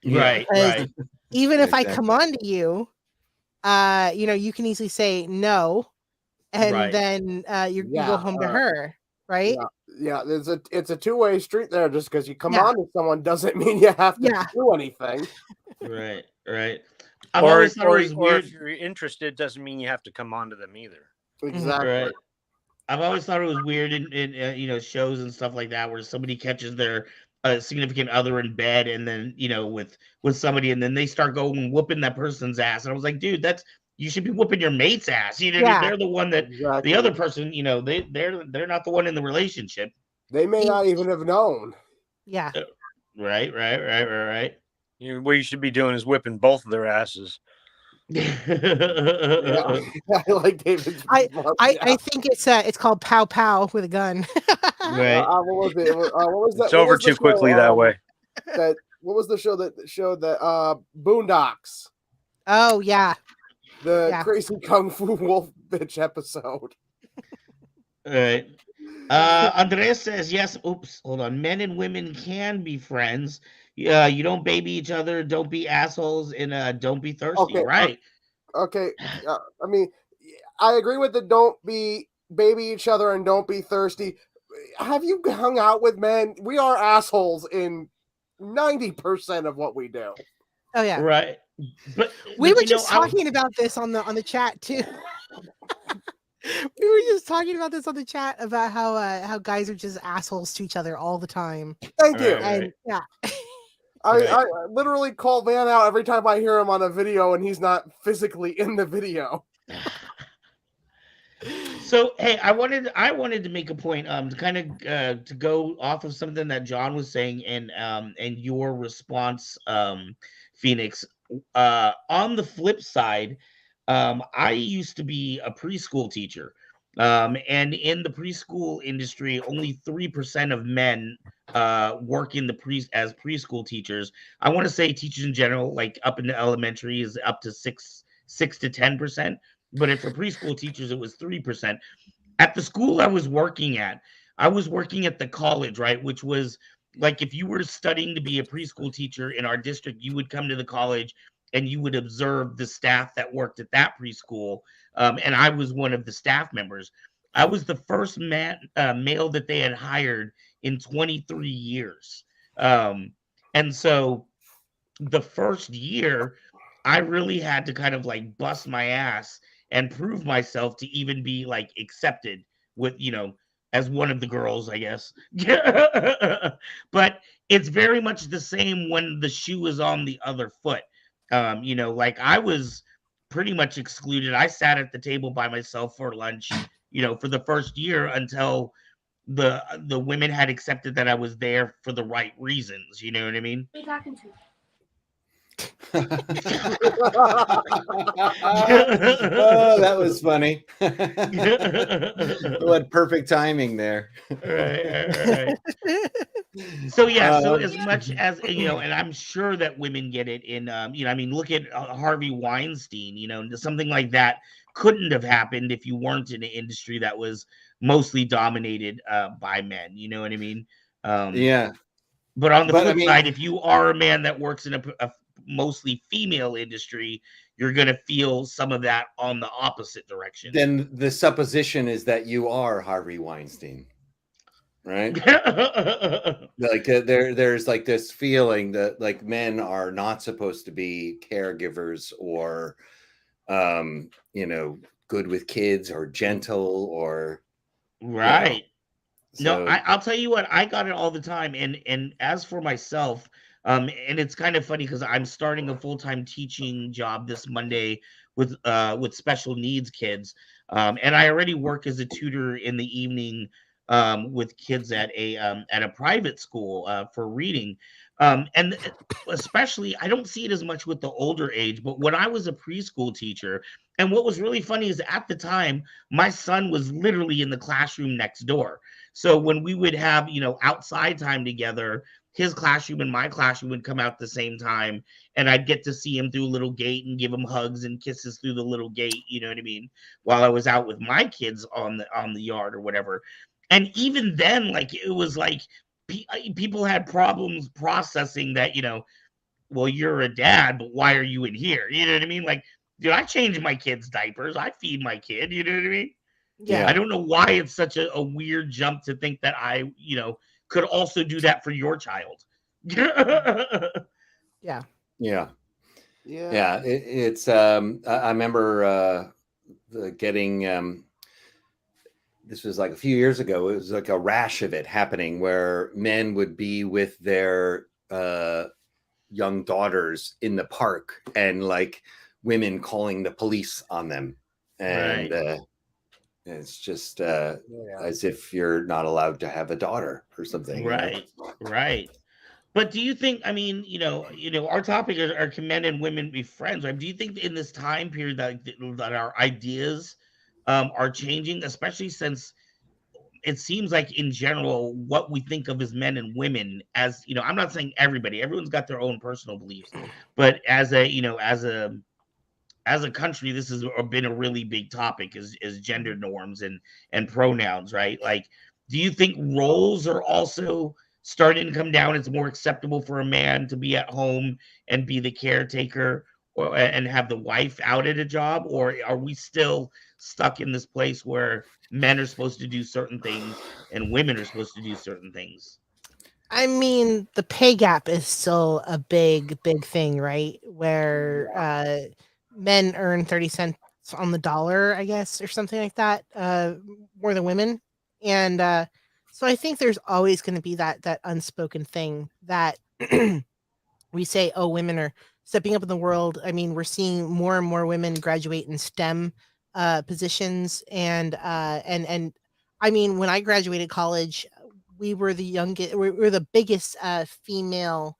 Yeah. Right. because Right. even if I come Exactly. on to you, you can easily say no, and Right. then you go Yeah, home to her, right? yeah. It's a two-way street there. Just because you come Yeah, on to someone doesn't mean you have to yeah. do anything. Right. Right. I've Or always thought it was or if weird. you're interested, doesn't mean you have to come on to them either. Mhm. Exactly. Right. I've always thought it was weird in shows and stuff like that where somebody catches their significant other in bed and then with somebody and then they start going whooping that person's ass, and I was like, dude, that's you should be whooping your mate's ass. Yeah. They're the one that the Exactly. other person, they're not the one in the relationship. They may You not even have known. yeah. Right. Right. What you should be doing is whipping both of their asses. Yeah, I like David's. I think it's called Pow Pow with a gun. Right. What was it? What was that? It's What over was the too quickly that way. That what was the show that showed that Boondocks, Oh, yeah. the Yeah. crazy kung fu wolf bitch episode? Right. Andres says yes. Oops, hold on. Men and women can be friends. Yeah, you don't baby each other. Don't be assholes, and don't be thirsty. Okay, Right. okay. I mean, I agree with the don't be baby each other and don't be thirsty. Have you hung out with men? We are assholes in 90% of what we do. Oh yeah, right. But we were you know, just talking about this on the chat too. We were just talking about this on the chat about how guys are just assholes to each other all the time. Thank you. And yeah. I literally call Van out every time I hear him on a video and he's not physically in the video. So hey, I wanted to make a point to kind of to go off of something that John was saying and your response, Phoenix. On the flip side, I used to be a preschool teacher. And in the preschool industry, only 3% of men work in the as preschool teachers. I want to say teachers in general, like up in the elementary, is up to 6 to 10%. But for preschool teachers, it was 3%. At the school I was working at, I was working at the college, right? Which was like if you were studying to be a preschool teacher in our district, you would come to the college and you would observe the staff that worked at that preschool. And I was one of the staff members. I was the first male that they had hired in 23 years. And so the first year, I really had to kind of like bust my ass and prove myself to even be like accepted with, as one of the girls, I guess. But it's very much the same when the shoe is on the other foot. Like I was pretty much excluded. I sat at the table by myself for lunch, for the first year until the women had accepted that I was there for the right reasons. You know what I mean? Who are you talking to? Oh, that was funny. What perfect timing there. Right. So yeah, so as much as and I'm sure that women get it in I mean, look at Harvey Weinstein, something like that couldn't have happened if you weren't in an industry that was mostly dominated by men, you know what I mean? Yeah. But on the flip side, if you are a man that works in a mostly female industry, you're going to feel some of that on the opposite direction. Then the supposition is that you are Harvey Weinstein, right? Like there's like this feeling that like men are not supposed to be caregivers or, good with kids or gentle or right. So, no, I'll tell you what, I got it all the time. And as for myself, and it's kind of funny because I'm starting a full-time teaching job this Monday with special needs kids. And I already work as a tutor in the evening with kids at a private school for reading. And especially, I don't see it as much with the older age, but when I was a preschool teacher, and what was really funny is at the time, my son was literally in the classroom next door. So when we would have, outside time together, his classroom and my classroom would come out at the same time, and I'd get to see him through a little gate and give him hugs and kisses through the little gate, you know what I mean? While I was out with my kids on the yard or whatever. And even then, like, it was like people had problems processing that, well, you're a dad, but why are you in here? You know what I mean? Like, dude, I change my kids' diapers. I feed my kid. You know what I mean? Yeah. I don't know why it's such a weird jump to think that I, could also do that for your child. Yeah. It's I remember getting this was like a few years ago. It was like a rash of it happening where men would be with their young daughters in the park and like women calling the police on them. And right. It's just as if you're not allowed to have a daughter or something. Right. Right. But do you think, I mean, our topic are can men and women be friends, right? Do you think in this time period that our ideas are changing, especially since it seems like in general what we think of as men and women, as I'm not saying everyone's got their own personal beliefs, but as a country, this has been a really big topic is gender norms and pronouns, right? Like, do you think roles are also starting to come down? It's more acceptable for a man to be at home and be the caretaker and have the wife out at a job? Or are we still stuck in this place where men are supposed to do certain things and women are supposed to do certain things? I mean, the pay gap is still a big thing, right? where men earn 30 cents on the dollar, I guess, or something like that, more than women. And so I think there's always going to be that unspoken thing that we say, oh, women are stepping up in the world. I mean, we're seeing more and more women graduate in STEM positions, and I mean, when I graduated college, we were the youngest, we were the biggest female,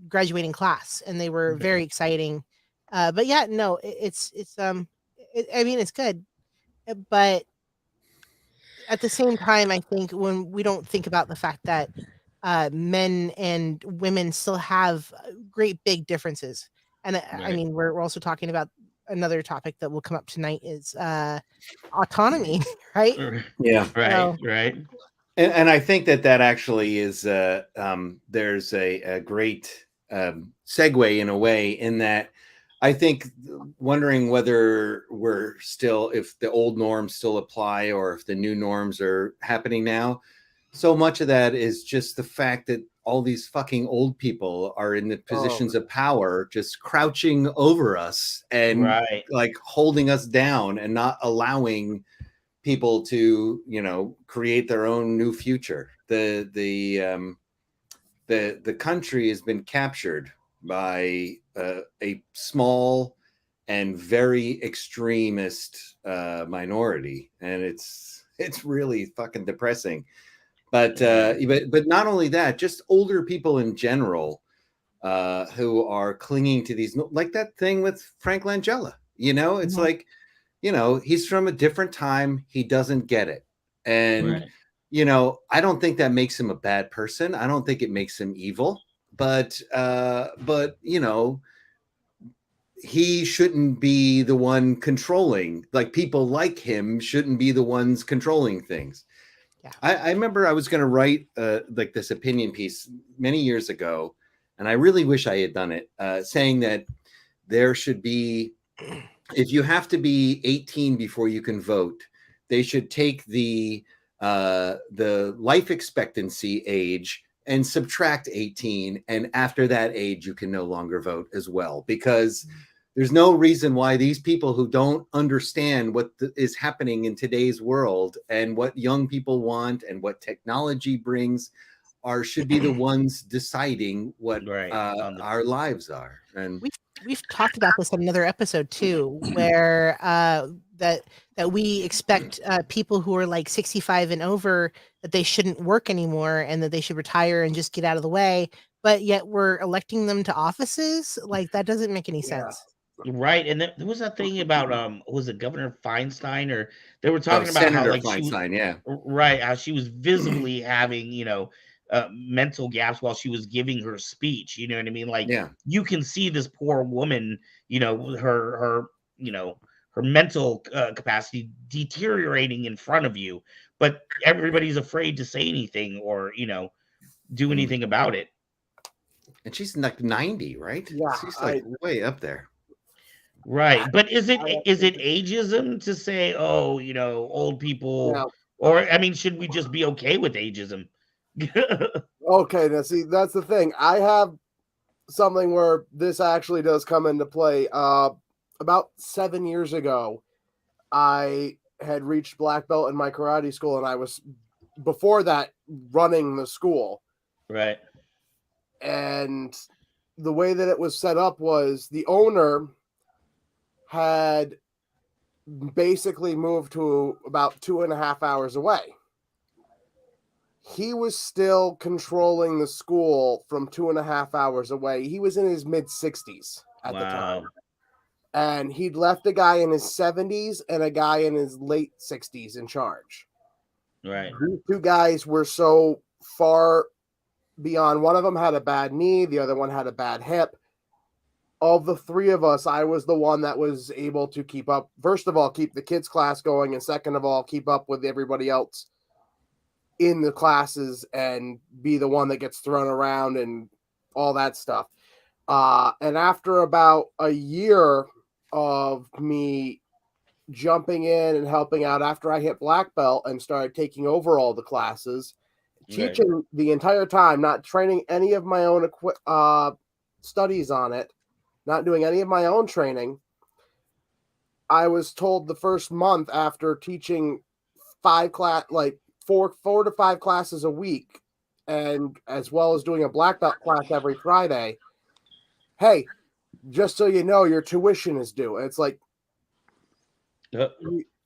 graduating class, and they were very exciting. But yeah, no, I mean, it's good, but at the same time, I think when we don't think about the fact that men and women still have great big differences, and I mean, we're also talking about another topic that will come up tonight is autonomy, right? Yeah, right. And I think that actually is there's a great segue in a way, in that I think wondering whether we're still, if the old norms still apply or if the new norms are happening now. So much of that is just the fact that all these fucking old people are in the positions of power, just crouching over us and like holding us down and not allowing people to, you know, create their own new future. The country has been captured by a small and very extremist minority, and it's really fucking depressing. But not only that, just older people in general who are clinging to these, like that thing with Frank Langella. You know, it's like, you know, he's from a different time. He doesn't get it. And, you know, I don't think that makes him a bad person. I don't think it makes him evil. But you know, he shouldn't be the one controlling. Like, people like him shouldn't be the ones controlling things. Yeah. I remember I was going to write like this opinion piece many years ago, and I really wish I had done it, saying that there should be, if you have to be 18 before you can vote, they should take the life expectancy age and subtract 18, and after that age you can no longer vote as well, because there's no reason why these people who don't understand what is happening in today's world and what young people want and what technology brings should be the ones deciding what our lives are. And we've talked about this in another episode too, where that we expect people who are like 65 and over, that they shouldn't work anymore and that they should retire and just get out of the way, but yet we're electing them to offices. Like, that doesn't make any sense. Right. And there was that thing about was it Governor Feinstein, or they were talking about Senator how, like, Feinstein, how she was visibly having, you know, mental gaps while she was giving her speech. You know what I mean? Like, you can see this poor woman, you know, her you know, her mental capacity deteriorating in front of you, but everybody's afraid to say anything or, you know, do anything about it. And she's like 90, right? Yeah, she's like way up there. Right. But is it ageism to say, oh, you know, old people, or, I mean, should we just be okay with ageism? Okay, now see, that's the thing. I have something where this actually does come into play. About 7 years ago, I had reached black belt in my karate school, and I was, before that, running the school. Right. And the way that it was set up was the owner had basically moved to about 2.5 hours away. He was still controlling the school from 2.5 hours away. He was in his mid-60s at the time. And he'd left a guy in his 70s and a guy in his late 60s in charge. Right. These two guys were so far beyond. One of them had a bad knee. The other one had a bad hip. Of the three of us, I was the one that was able to keep up. First of all, keep the kids' class going. And second of all, keep up with everybody else in the classes and be the one that gets thrown around and all that stuff. And after about a year of me jumping in and helping out, after I hit black belt and started taking over all the classes, teaching the entire time, not training any of my own studies on it, not doing any of my own training. I was told the first month after teaching four to five classes a week, and as well as doing a black belt class every Friday, hey, just so you know, your tuition is due. And it's like,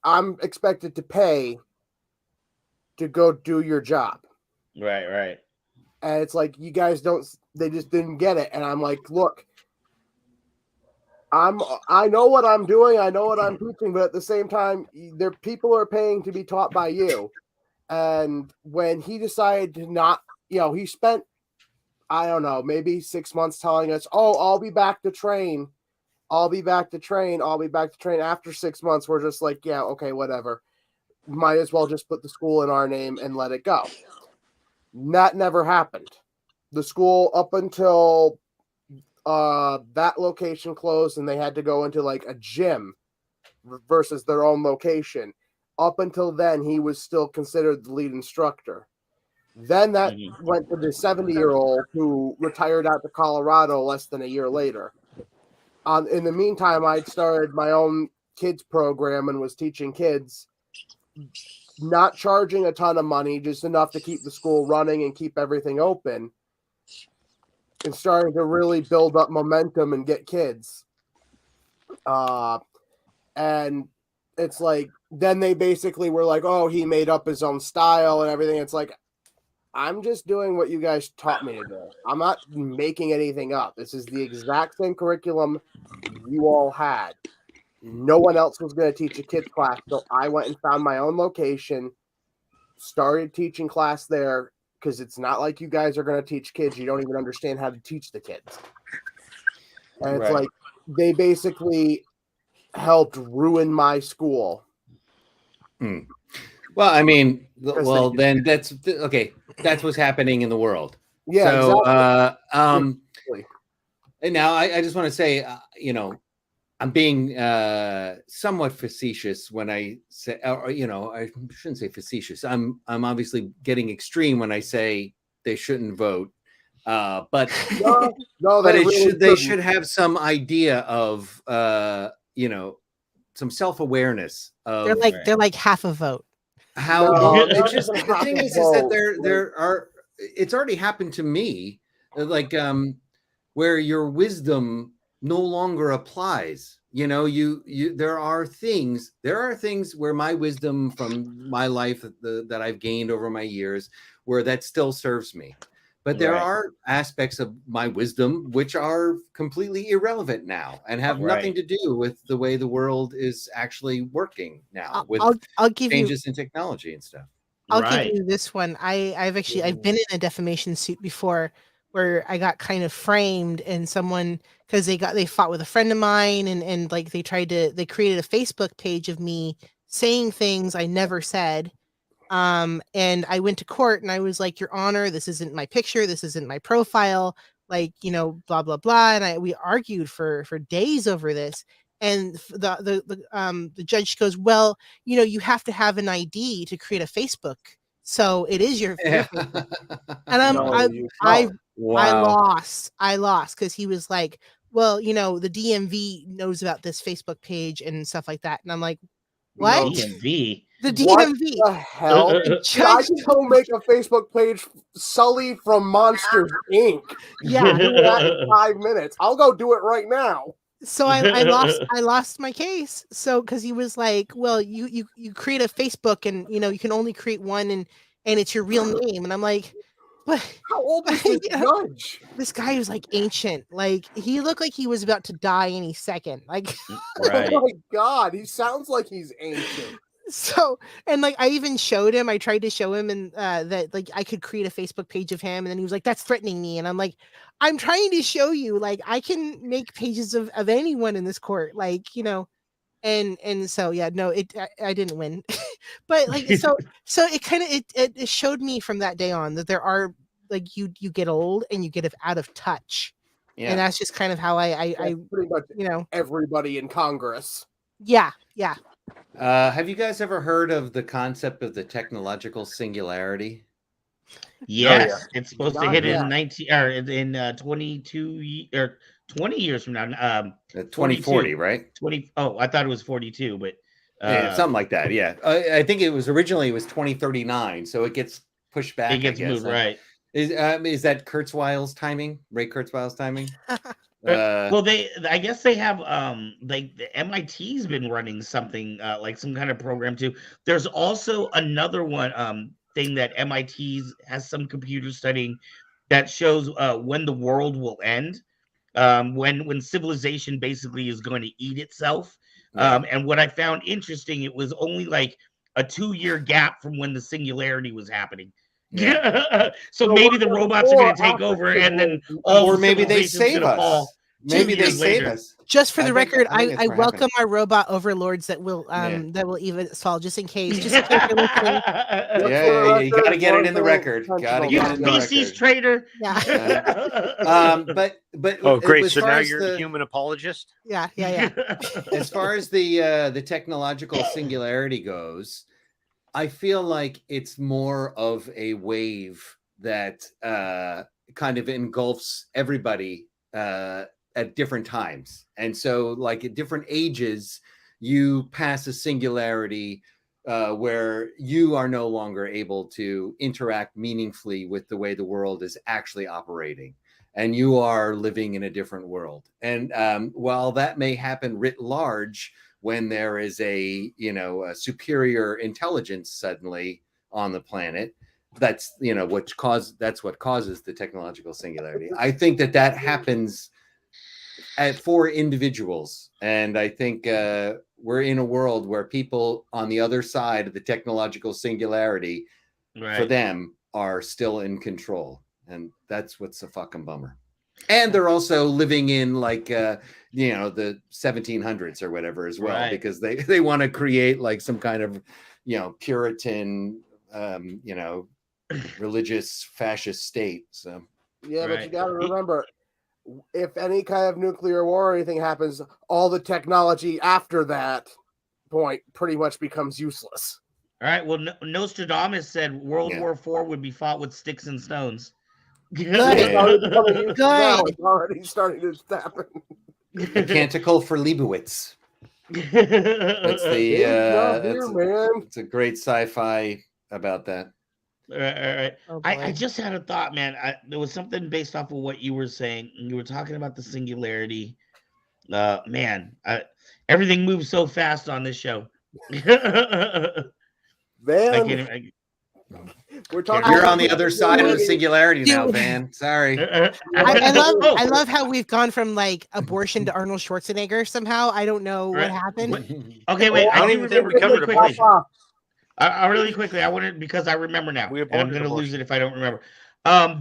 I'm expected to pay to go do your job. Right. And it's like, you guys they just didn't get it. And I'm like, look, I know what I'm doing. I know what I'm teaching, but at the same time, people are paying to be taught by you. And when he decided to not, he spent, I don't know, maybe 6 months telling us, oh, I'll be back to train. I'll be back to train. After 6 months, we're just like, yeah, okay, whatever. Might as well just put the school in our name and let it go. That never happened. The school, up until that location closed and they had to go into like a gym versus their own location. Up until then, he was still considered the lead instructor. Then that went to the 70-year-old who retired out to Colorado less than a year later. In the meantime, I'd started my own kids program and was teaching kids, not charging a ton of money, just enough to keep the school running and keep everything open, and starting to really build up momentum and get kids. And it's like, then they basically were like, oh, he made up his own style and everything. It's like, I'm just doing what you guys taught me to do. I'm not making anything up. This is the exact same curriculum you all had. No one else was going to teach a kids class, so I went and found my own location, started teaching class there, because it's not like you guys are going to teach kids. You don't even understand how to teach the kids. And it's like, they basically helped ruin my school. Well, I mean, then that's okay. That's what's happening in the world. Yeah. So, exactly. And now I just want to say, I'm being somewhat facetious when I say, I shouldn't say facetious. I'm obviously getting extreme when I say they shouldn't vote. But they should have some idea of, some self-awareness of. They're like half a vote. How it's just the thing is that it's already happened to me, like where your wisdom no longer applies. There are things where my wisdom from my life that I've gained over my years, where that still serves me. But there are aspects of my wisdom which are completely irrelevant now and have nothing to do with the way the world is actually working now with I'll give changes in technology and stuff. I'll give you this one. I've been in a defamation suit before where I got kind of framed, and someone, because they fought with a friend of mine, and like they created a Facebook page of me saying things I never said. And I went to court and I was like, Your Honor, this isn't my picture, this isn't my profile, like, blah blah blah. And we argued for days over this. And the judge goes, well, you have to have an ID to create a Facebook, so it is your Facebook. And I lost because he was like, well, the DMV knows about this Facebook page and stuff like that. And I'm like, what? DMV? The DMV. What the hell? I just go make a Facebook page, Sully from Monsters Inc. Yeah, do that in 5 minutes. I'll go do it right now. So I lost my case. So because he was like, well, you create a Facebook, and you can only create one, and it's your real name. And I'm like, but how old is this judge? This guy was like ancient. Like, he looked like he was about to die any second. Like, oh my God, he sounds like he's ancient. So, and like, I even showed him, I tried to show him, and that like I could create a Facebook page of him, and then he was like, that's threatening me. And I'm like, I'm trying to show you, like, I can make pages of anyone in this court, like, and so yeah, no, I didn't win. But like, so it kind of it showed me from that day on that there are, like, you get old and you get out of touch. Yeah. And that's just kind of how I pretty much everybody in Congress. Yeah. Have you guys ever heard of the concept of the technological singularity? Yes, it's supposed to Not hit yet. in 19 or in 22 or 20 years from now. 2040, right? 20. Oh, I thought it was 42, but Yeah, something like that. Yeah, I think it was originally 2039, so it gets pushed back. it gets I guess. moved, right? Is that Kurzweil's timing? Ray Kurzweil's timing? Well, I guess they have like the MIT's been running something like some kind of program too. There's also another one thing that MIT's has some computer studying that shows when the world will end, when civilization basically is going to eat itself. And what I found interesting, it was only like a 2-year gap from when the singularity was happening. Yeah. So maybe the robots are going to take over, and then or maybe they save us. Fall. Maybe they save us. Just for the record, I think I welcome our robot overlords that will even solve just in case. Just in case you're listening. Yeah, you got to get it in the record. Gotta You get it in the species record. traitor. Yeah. But oh, great! as So far now as you're a human apologist. Yeah. As far as the technological singularity goes, I feel like it's more of a wave that kind of engulfs everybody at different times. And so, like at different ages, you pass a singularity where you are no longer able to interact meaningfully with the way the world is actually operating. And you are living in a different world. And while that may happen writ large, when there is a superior intelligence suddenly on the planet, that's what causes the technological singularity. I think that happens for individuals, and I think we're in a world where people on the other side of the technological singularity, for them, are still in control, and that's what's a fucking bummer. And they're also living in like the 1700s or whatever as well, because they want to create like some kind of Puritan religious fascist state. So but you got to remember, if any kind of nuclear war or anything happens, all the technology after that point pretty much becomes useless. All right. Well, Nostradamus said World War IV would be fought with sticks and stones. Good. It's already starting to happen. A canticle for Leibowitz. That's the it's a great sci-fi about that. All right. Oh, I just had a thought, man. There was something based off of what you were saying. You were talking about the singularity. Man, everything moves so fast on this show. Man, we're talking. You're on the other side of the singularity now, Van. Sorry. I love how we've gone from like abortion to Arnold Schwarzenegger. Somehow I don't know what happened. Okay, wait. I don't even think we covered quickly. Really quickly, I wanted because I remember now. And I'm going to lose it if I don't remember.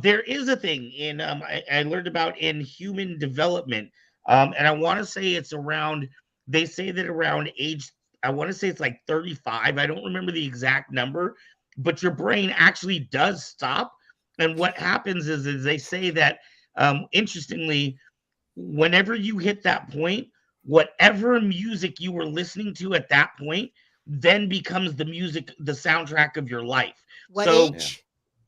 There is a thing in I learned about in human development, and I want to say it's around. They say that around age, I want to say it's like 35. I don't remember the exact number, but your brain actually does stop. And what happens is they say that interestingly, whenever you hit that point, whatever music you were listening to at that point then becomes the music, the soundtrack of your life. What age?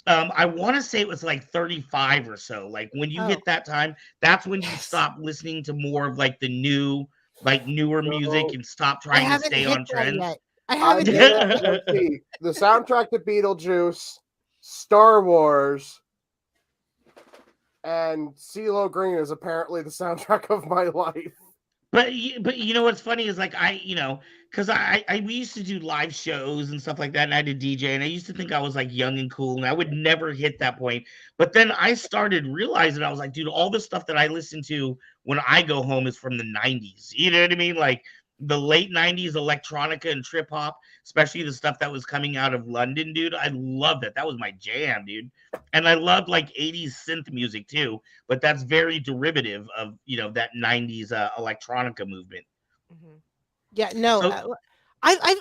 I want to say it was like 35 or so. Like when you hit that time, that's when you stop listening to more of like the newer music and stop trying to stay on trends. I haven't. Let's see. The soundtrack to Beetlejuice, Star Wars, and CeeLo Green is apparently the soundtrack of my life. But you know what's funny is like because we used to do live shows and stuff like that, and I did DJ, and I used to think I was like young and cool, and I would never hit that point. But then I started realizing I was like, dude, all the stuff that I listen to when I go home is from the 90s. You know what I mean? Like the late 90s electronica and trip hop, especially the stuff that was coming out of London, dude. I loved it. That was my jam, dude. And I loved like 80s synth music too, but that's very derivative of that 90s electronica movement. Mm-hmm. Yeah, no, so, I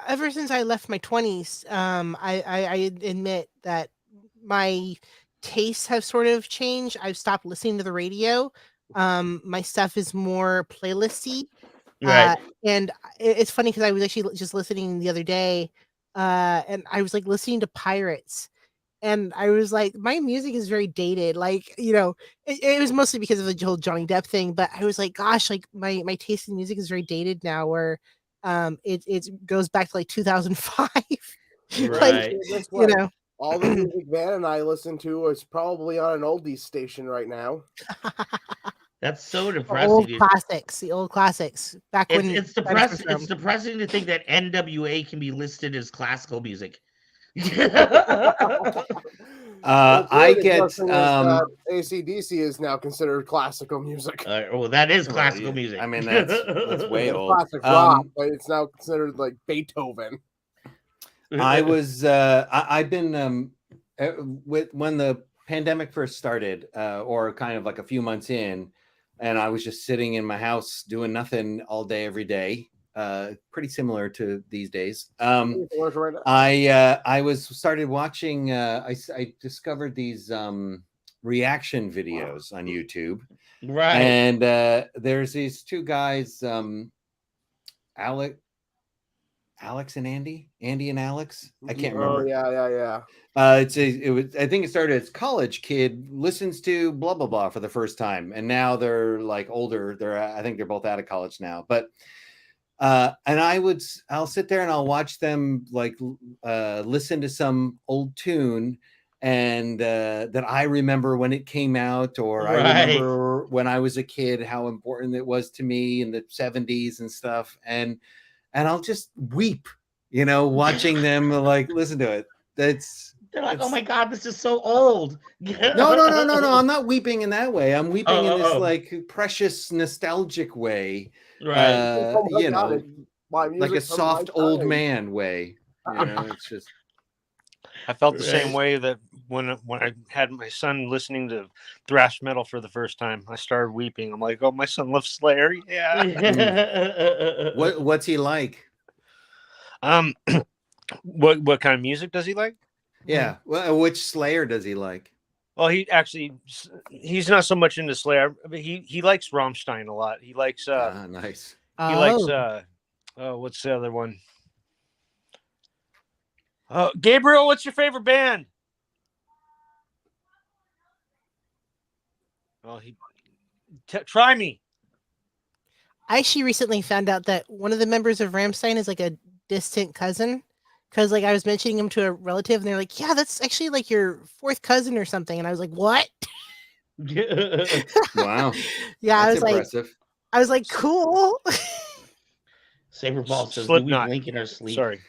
ever since I left my 20s, I admit that my tastes have sort of changed. I've stopped listening to the radio. My stuff is more playlisty. Right. And it's funny because I was actually just listening the other day, and I was like listening to Pirates, And I was like, my music is very dated. Like, it was mostly because of the whole Johnny Depp thing. But I was like, gosh, like my taste in music is very dated now. Where it goes back to like 2005. Right. Like, all the music Van and I listen to is probably on an oldies station right now. That's so The depressing. old Dude. classics, the old classics. Back when it's depressing. It's depressing to think that NWA can be listed as classical music. I get AC/DC is now considered classical music. Well, that is classical music. I mean, that's way old. Classic rock, but it's now considered like Beethoven. I've been when the pandemic first started, or kind of like a few months in, and I was just sitting in my house doing nothing all day, every day. Pretty similar to these days. I started watching. I discovered these reaction videos on YouTube, right? And there's these two guys, Alex and Andy and Alex. I can't remember. Oh yeah. It was. I think it started as college kid listens to blah blah blah for the first time, and now they're like older. I think they're both out of college now, but. And I'll sit there and I'll watch them like listen to some old tune and that I remember when it came out, or I remember when I was a kid how important it was to me in the 70s and stuff, and I'll just weep, watching them like listen to it. They're like, oh my God, this is so old. No. I'm not weeping in that way. I'm weeping in this like precious, nostalgic way. Right. Like a soft old man way. It's just. I felt the same way that when I had my son listening to thrash metal for the first time, I started weeping. I'm like, oh, my son loves Slayer. Yeah. What's he like? What kind of music does he like? Yeah. Well, which Slayer does he like? Well, he's not so much into Slayer, but he likes Rammstein a lot. He likes nice. He likes what's the other one? Gabriel, what's your favorite band? Well, try me. I actually recently found out that one of the members of Rammstein is like a distant cousin. Because like I was mentioning him to a relative, and they're like, "Yeah, that's actually like your fourth cousin or something." And I was like, "What?" Wow. Yeah, that's impressive. I was like, "Cool." Saberball says, "Do we blink in our sleep?" Sorry.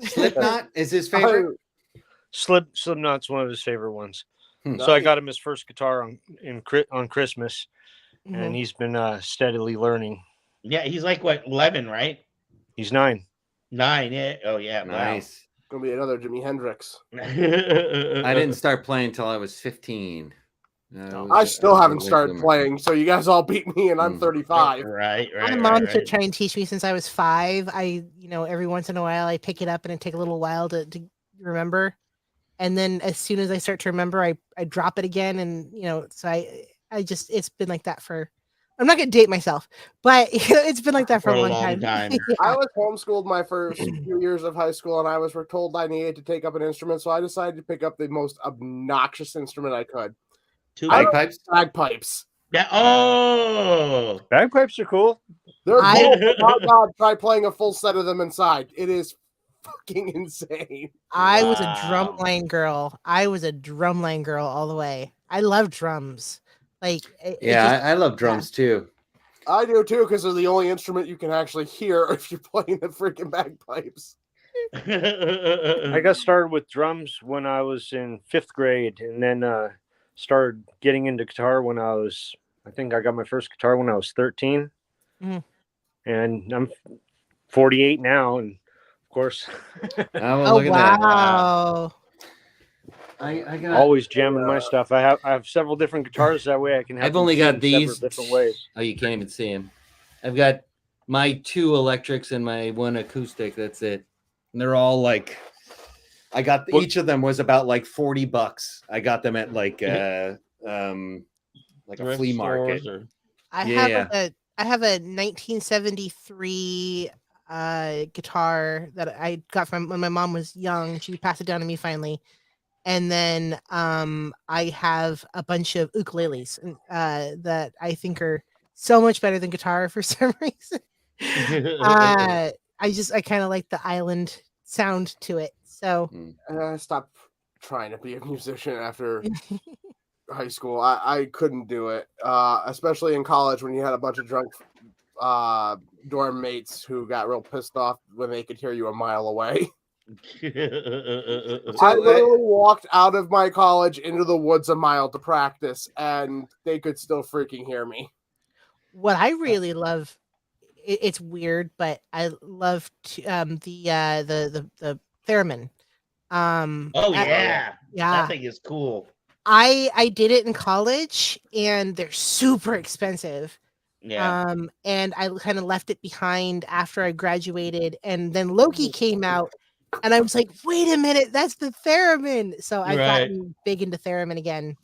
Slipknot is his favorite. Slipknot's one of his favorite ones. So I got him his first guitar on Christmas, and he's been steadily learning. Yeah, he's like what, 11, right? He's 9. 9, yeah. Oh yeah, nice. Wow. Gonna be another Jimi Hendrix. I didn't start playing until I was 15. I still haven't started playing, so you guys all beat me, and I'm 35. Right. My mom should try and teach me since I was 5. Every once in a while I pick it up and it take a little while to remember, and then as soon as I start to remember, I drop it again, and so I just it's been like that for. I'm not gonna date myself, but it's been like that for a long time. Yeah. I was homeschooled my first few years of high school, and I was told I needed to take up an instrument, so I decided to pick up the most obnoxious instrument I could. Bagpipes? Bagpipes. Yeah. Oh, bagpipes are cool. They're cool. Oh God, try playing a full set of them inside. It is fucking insane. I was a drumline girl. All the way. I love drums. Like, I love drums too. I do too, because they're the only instrument you can actually hear if you're playing the freaking bagpipes. I got started with drums when I was in 5th grade, and then started getting into guitar when I think I got my first guitar when I was 13. And I'm 48 now, and of course. Look at that. Wow. I got always jamming my stuff. I have several different guitars, that way I can have. I've only got these different ways. Oh, you can't even see them. I've got my 2 electrics and my 1 acoustic. That's it. And they're all like, I got each of them was about like $40. I got them at like a flea market. I have a 1973 guitar that I got from when my mom was young. She passed it down to me finally. And then I have a bunch of ukuleles that I think are so much better than guitar for some reason. I kind of like the island sound to it. So I stopped trying to be a musician after high school. I couldn't do it, especially in college when you had a bunch of drunk dorm mates who got real pissed off when they could hear you a mile away. I literally walked out of my college into the woods a mile to practice, and they could still freaking hear me. what I really love, it's weird, but I love the theremin. Oh I- yeah, yeah. that thing is cool. I did it in college, and they're super expensive. Yeah, And I kind of left it behind after I graduated, and then Loki came out, and I was like, "Wait a minute, that's the theremin!" So I've right. gotten big into theremin again.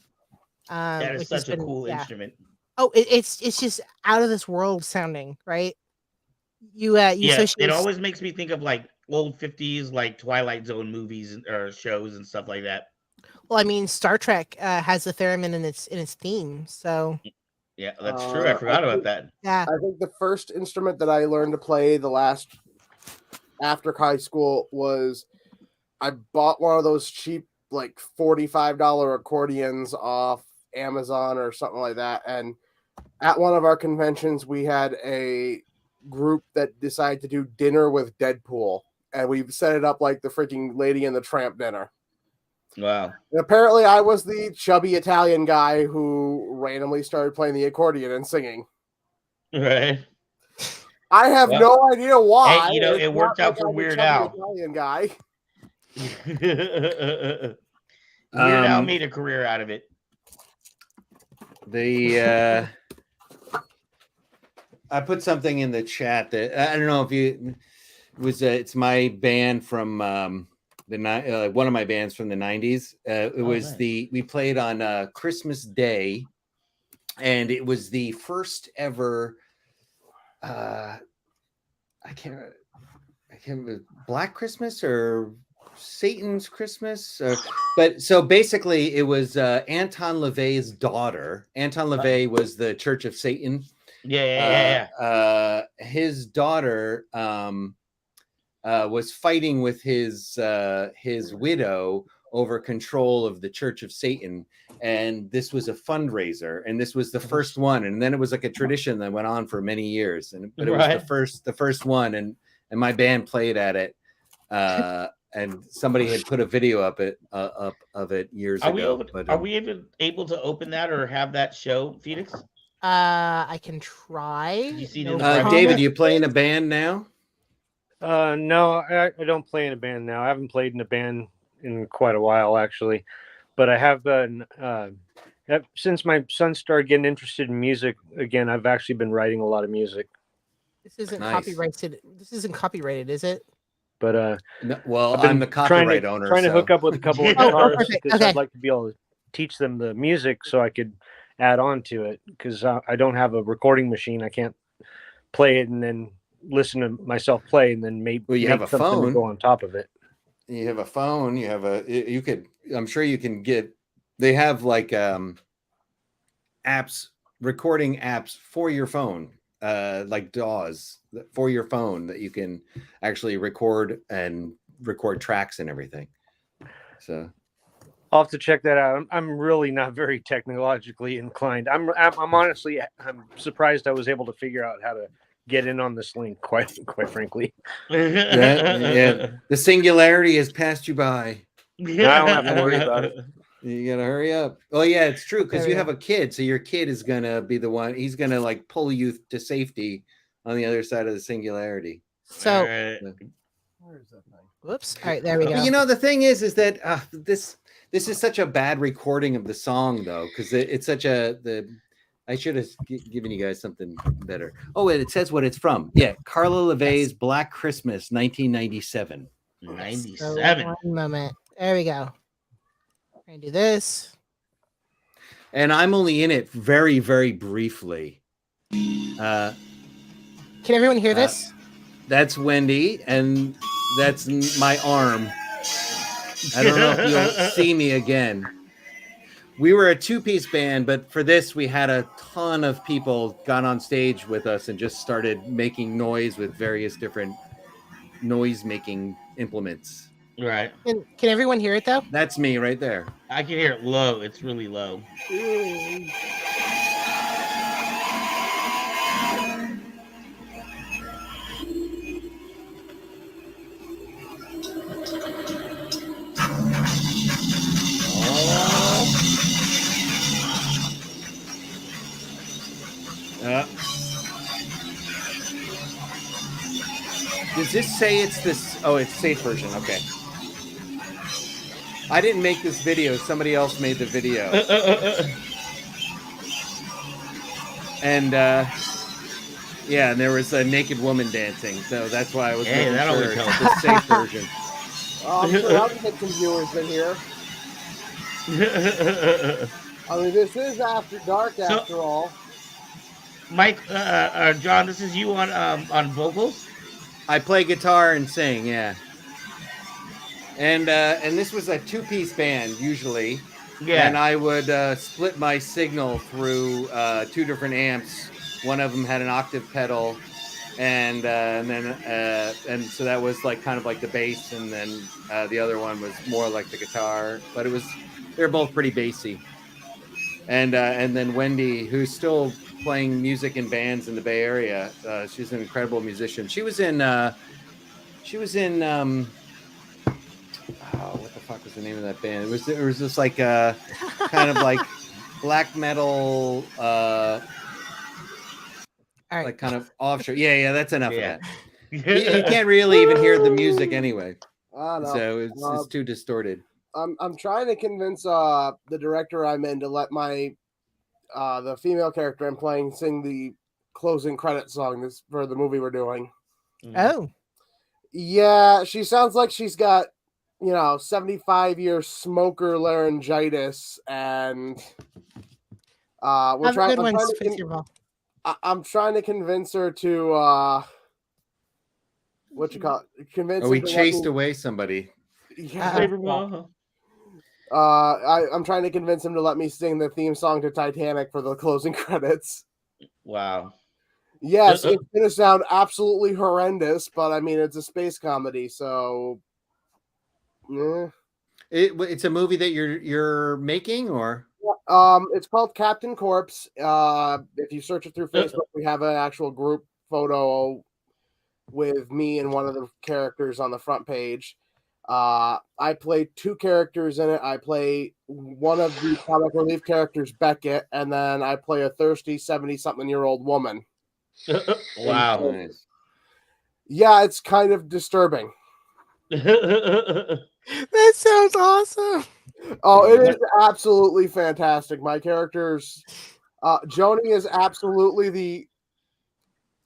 That is Which has such a been, cool yeah. instrument. Oh, it's just out of this world sounding, right? You Yeah, associate. it always makes me think of like old 50s, like Twilight Zone movies or shows and stuff like that. Well, I mean, Star Trek has the theremin in its theme, so Yeah, that's true. I forgot about that. yeah. I think the first instrument that I learned to play after high school was I bought one of those cheap, like $45 accordions off Amazon or something like that. And at one of our conventions, we had a group that decided to do dinner with Deadpool. And we set it up like the freaking Lady and the Tramp dinner. Wow. And apparently, I was the chubby Italian guy who randomly started playing the accordion and singing. Right. I have no idea why. Hey, It's it worked not out for I'm a Weird chubby Al. Italian guy. Weird Al made a career out of it. I put something in the chat that I don't know if you it's my band from one of my bands from the 90s. We played on Christmas Day, and it was the first ever I can't remember, Black Christmas or Satan's Christmas, but so basically it was Anton LaVey's daughter. Anton LaVey was the Church of Satan. Yeah. His daughter was fighting with his widow over control of the Church of Satan, and this was a fundraiser, and this was the first one, and then it was like a tradition that went on for many years, but it was the first one, and my band played at it, and somebody had put a video up of it years ago. Are we even able to open that or have that show, Phoenix? I can try. Did you see David, you play in a band now? No, I don't play in a band now. I haven't played in a band in quite a while, actually. But I have been, since my son started getting interested in music again, I've actually been writing a lot of music. This isn't copyrighted. This isn't copyrighted, is it? But no, well, I'm the copyright owner. Trying to hook up with a couple of guitarists because I'd like to be able to teach them the music so I could add on to it, because I don't have a recording machine. I can't play it and then listen to myself play and then maybe you have a phone to go on top of it. You have a phone. I'm sure you can get. They have like apps, recording apps for your phone, like DAWs for your phone that you can actually record tracks and everything. So I'll have to check that out. I'm really not very technologically inclined. I'm honestly surprised I was able to figure out how to get in on this link. Quite frankly, yeah. The singularity has passed you by. I don't have to worry about it. You gotta hurry up. Oh yeah, it's true, because you have a kid, so your kid is gonna be the one. He's gonna like pull you to safety on the other side of the singularity. So, Where is that thing? Whoops! All right, there we go. But the thing is that this is such a bad recording of the song, though, because it's such I should have given you guys something better. Oh, and it says what it's from. Yeah, Carla LaVey's Black Christmas, 1997. 97. So, one moment. There we go. I'm gonna do this. And I'm only in it very, very briefly. Can everyone hear this? That's Wendy, and that's my arm. I don't know if you'll see me again. We were a two-piece band, but for this, we had a ton of people got on stage with us and just started making noise with various different noise-making implements. Right. Can everyone hear it though? That's me right there. I can hear it low. It's really low. Does this say it's this? Oh, it's safe version. Okay. I didn't make this video. Somebody else made the video. And yeah, and there was a naked woman dancing. So that's why I was Hey, making that sure always it's helps. the safe version. I'm sure I'll get some viewers in here. I mean, this is after dark, after all. Mike, John, this is you on vocals. I play guitar and sing, yeah. And this was a two-piece band usually. Yeah. And I would split my signal through two different amps. One of them had an octave pedal, and so that was like kind of like the bass, and then the other one was more like the guitar. But they're both pretty bassy. And then Wendy, who's still playing music in bands in the Bay Area, she's an incredible musician. She was in what the fuck was the name of that band? It was just like kind of like black metal, All right. like kind of offshore. Yeah, that's enough Yeah. of that. You can't really even hear the music anyway, I don't know. so it's too distorted. I'm trying to convince the director I'm in to let my the female character I'm playing sing the closing credit song for the movie we're doing. Oh. Yeah, she sounds like she's got 75-year smoker laryngitis, and we're Have a good trying. one, Fitzgerald. I'm trying to convince her to convince. Oh, we her to let chased me- away somebody. Yeah. I'm trying to convince him to let me sing the theme song to Titanic for the closing credits. Wow. Yes, it's gonna sound absolutely horrendous, but I mean it's a space comedy, so yeah. It's a movie that you're making, or It's called Captain Corpse. If you search it through Facebook, we have an actual group photo with me and one of the characters on the front page. I play two characters in it. I play one of the comic relief characters, Beckett, and then I play a thirsty 70-something-year-old woman. Wow. Nice. Yeah, it's kind of disturbing. That sounds awesome. Oh, it is absolutely fantastic. My characters, Joni is absolutely the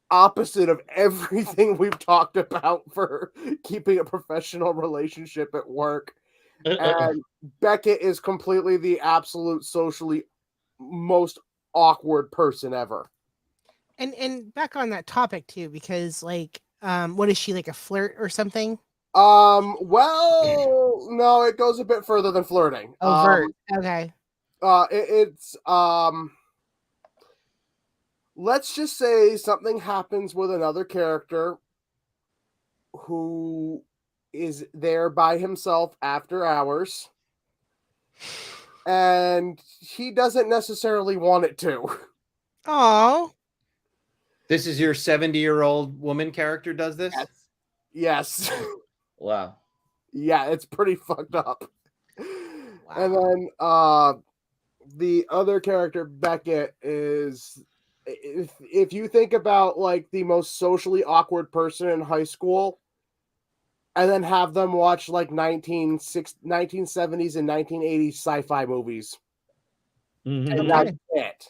opposite of everything we've talked about for keeping a professional relationship at work. And Beckett is completely the absolute socially most awkward person ever. And back on that topic too, because like, what is she, like a flirt or something? Well, no, it goes a bit further than flirting. Overt. Okay. It's let's just say something happens with another character who is there by himself after hours, and he doesn't necessarily want it to. Oh. This is your 70-year-old woman character does this? Yes. Wow. Yeah, it's pretty fucked up. Wow. And then the other character, Beckett, is if you think about like the most socially awkward person in high school, and then have them watch like 1970s and 1980s sci-fi movies. And that's it.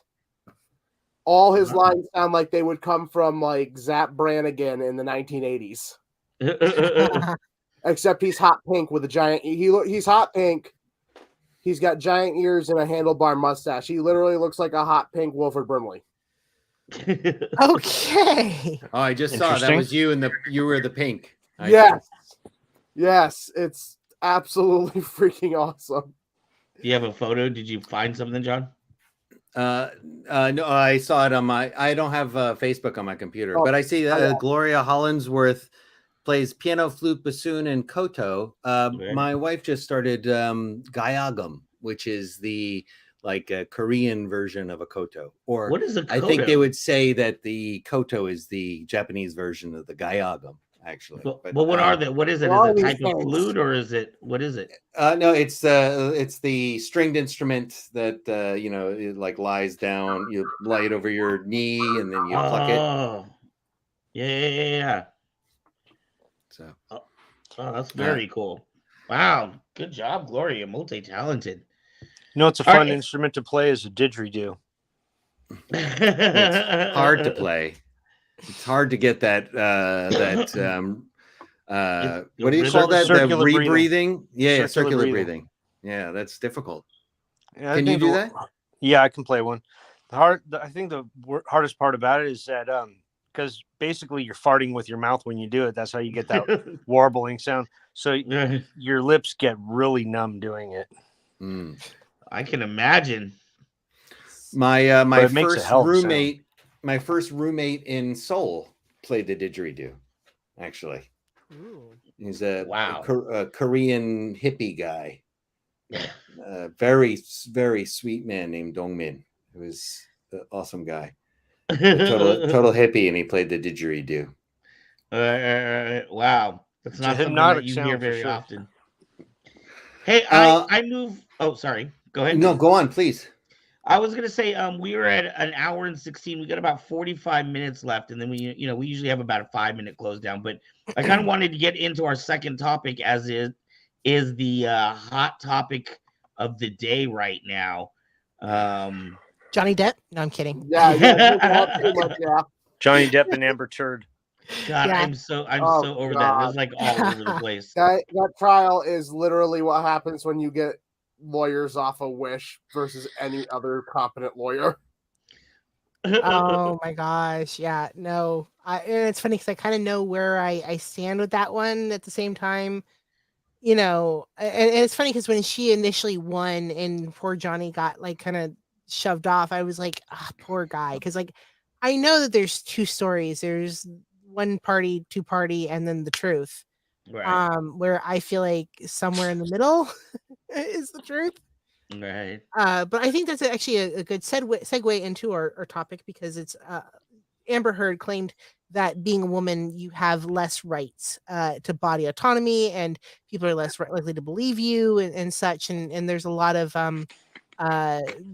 All his lines sound like they would come from like Zap Brannigan in the 1980s. Except he's hot pink with a giant. He's hot pink. He's got giant ears and a handlebar mustache. He literally looks like a hot pink Wilford Brimley. Okay. Oh, I just saw that Interesting. was you, and you were the pink. Yes. It's absolutely freaking awesome. Do you have a photo? Did you find something, John? No, I saw it on I don't have Facebook on my computer, Oh, but I see yeah. Gloria Hollingsworth plays piano, flute, bassoon, and koto. Okay. My wife just started gayagum, which is the Korean version of a koto. Or What is a koto? I think they would say that the koto is the Japanese version of the gayagum, actually. But what are they? What is it? all Is it a these type of things. flute, or is it what is it? No, it's the stringed instrument that it like lies down. You lay it over your knee and then you pluck it. Oh, yeah. So, Oh, that's very cool. Wow, good job, Gloria. Multi-talented. You know, it's a All fun right. instrument to play is a didgeridoo. it's hard to play. It's hard to get that what do you call that? The Circular breathing. rebreathing? Yeah, circular breathing. breathing. Yeah, that's difficult. Yeah, Can you do that? Yeah, I can play one. I think the hardest part about it is that because basically you're farting with your mouth when you do it. That's how you get that warbling sound. So your lips get really numb doing it. I can imagine. My my first roommate in Seoul played the didgeridoo. Actually, he's a Korean hippie guy. Very, very sweet man named Dongmin, who is an awesome guy. Total hippie, and he played the didgeridoo. Wow, that's not something that you hear very often. Hey, I move. Oh, sorry. Go ahead. No, go on, please. I was gonna say, we were at an hour and 16. We got about 45 minutes left, and then we usually have about a 5-minute close down. But I kind of wanted to get into our second topic, as it is the hot topic of the day right now. Johnny Depp? No, I'm kidding. Yeah. Too much, yeah. Johnny Depp and Amber Turd. God, Yeah. I'm so over that. It's like all over the place. That trial is literally what happens when you get lawyers off a Wish versus any other competent lawyer. Oh my gosh. Yeah, no. And it's funny because I kind of know where I stand with that one at the same time. And it's funny because when she initially won and poor Johnny got like kind of shoved off, I was like, poor guy. Because like I know that there's two stories. There's one party, two party, and then the truth. Right. Where I feel like somewhere in the middle is the truth. Right. But I think that's actually a good segue into our topic, because it's Amber Heard claimed that being a woman, you have less rights to body autonomy, and people are less likely to believe you and such. And there's a lot of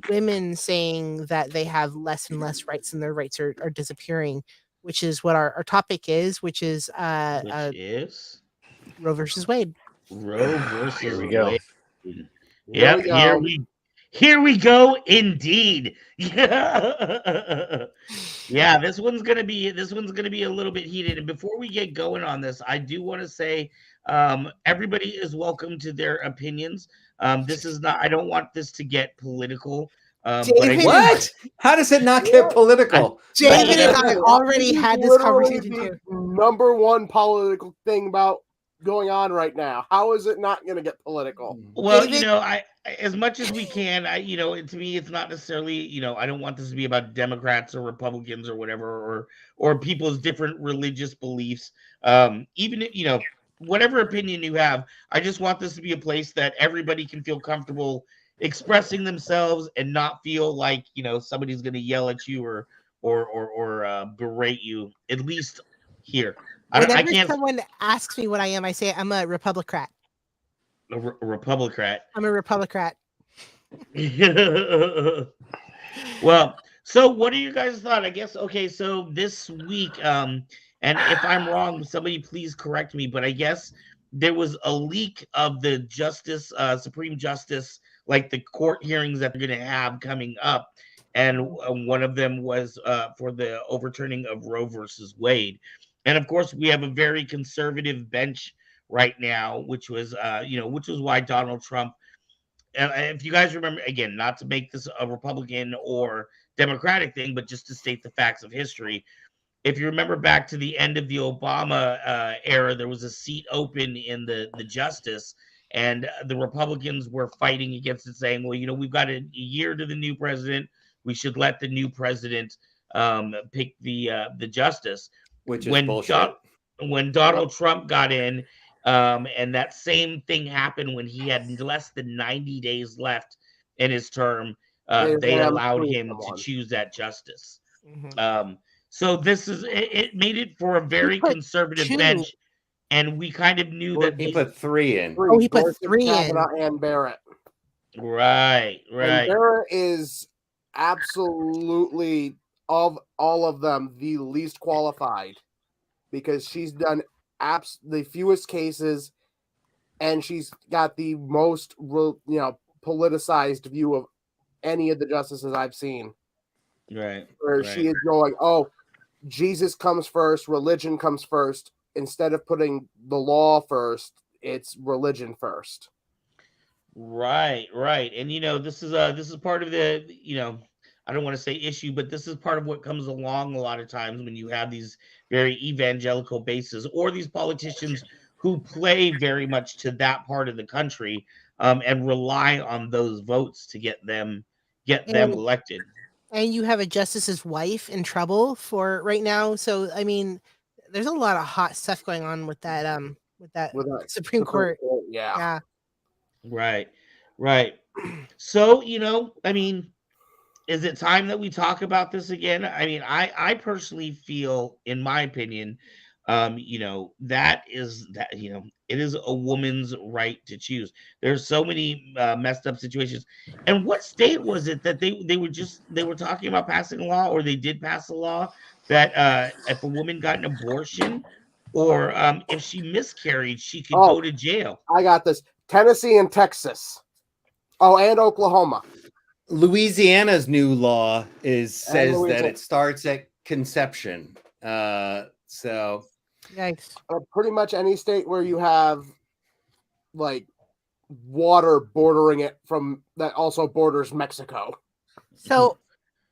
women saying that they have less and less rights, and their rights are disappearing, which is what our topic is, which is Roe versus Wade. Roe versus Here we go. Wade. Yep, here we go indeed. Yeah, this one's gonna be a little bit heated. And before we get going on this, I do want to say everybody is welcome to their opinions. This is not, I don't want this to get political. What? How does it not get political? David and I already had this conversation too. Number one political thing about going on right now. How is it not going to get political? Well, David, I as much as we can, to me, it's not necessarily, I don't want this to be about Democrats or Republicans or whatever, or people's different religious beliefs. Even if, whatever opinion you have, I just want this to be a place that everybody can feel comfortable expressing themselves and not feel like, somebody's going to yell at you or berate you, at least here. Whenever someone asks me what I am, I say I'm a Republican. A Republican. I'm a Republican. Well, so what are you guys' thoughts? I guess, okay, so this week, and if I'm wrong, somebody please correct me, but I guess there was a leak of the Supreme Justice, like the court hearings that they're going to have coming up, and one of them was for the overturning of Roe versus Wade. And of course, we have a very conservative bench right now, which was why Donald Trump, if you guys remember, again, not to make this a Republican or Democratic thing, but just to state the facts of history. If you remember back to the end of the Obama era, there was a seat open in the justice, and the Republicans were fighting against it, saying, well, we've got a year to the new president. We should let the new president pick the justice. Which is bullshit. When Donald Trump got in, and that same thing happened when he had less than 90 days left in his term, they allowed him to choose that justice. So it made it for a very conservative bench, and we kind of knew that he put 3 in. Oh, he put Gorsuch, 3 in. Kavanaugh, and Barrett. Right. And Barrett is absolutely, of all of them, the least qualified, because she's done the fewest cases, and she's got the most politicized view of any of the justices I've seen. Right. Where she is going, oh, Jesus comes first, religion comes first. Instead of putting the law first, it's religion first. Right. And this is part of the, I don't want to say issue, but this is part of what comes along a lot of times when you have these very evangelical bases, or these politicians who play very much to that part of the country, and rely on those votes to get them elected. And you have a justice's wife in trouble for right now. So, I mean, there's a lot of hot stuff going on with that Supreme Court. Yeah. Right. So, I mean, is it time that we talk about this again? I mean, I personally feel, in my opinion, that it is a woman's right to choose. There's so many messed up situations. And what state was it that they were talking about passing a law, or they did pass a law, that if a woman got an abortion, or if she miscarried, she could go to jail? I got this. Tennessee and Texas. Oh, and Oklahoma. Louisiana's new law says that it starts at conception. So yikes. Pretty much any state where you have like water bordering it from that also borders Mexico. So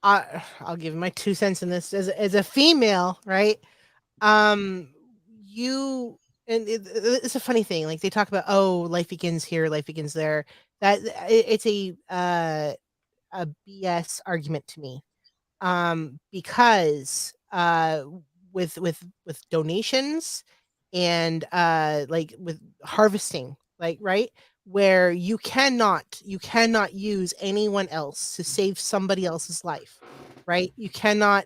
I'll give my 2 cents in this as a female, right? It's a funny thing. Like, they talk about, life begins here, life begins there. That it's a BS argument to me, because with donations and like with harvesting, like, right, where you cannot use anyone else to save somebody else's life, right? You cannot,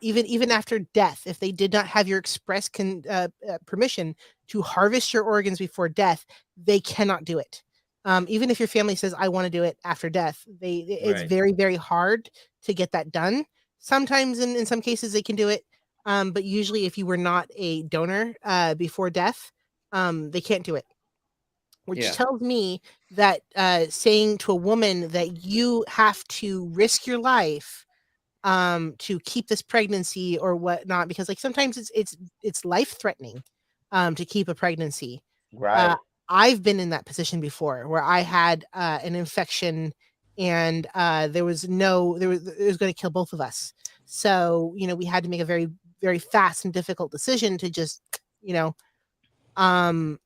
even after death, if they did not have your express permission to harvest your organs before death, they cannot do it. Even if your family says, I want to do it after death, it's very, very hard to get that done. Sometimes in some cases they can do it. But usually if you were not a donor before death, they can't do it. Which tells me that saying to a woman that you have to risk your life to keep this pregnancy or whatnot, because like sometimes it's life threatening to keep a pregnancy. Right. I've been in that position before where I had an infection, and it was going to kill both of us. So, we had to make a very, very fast and difficult decision to just, and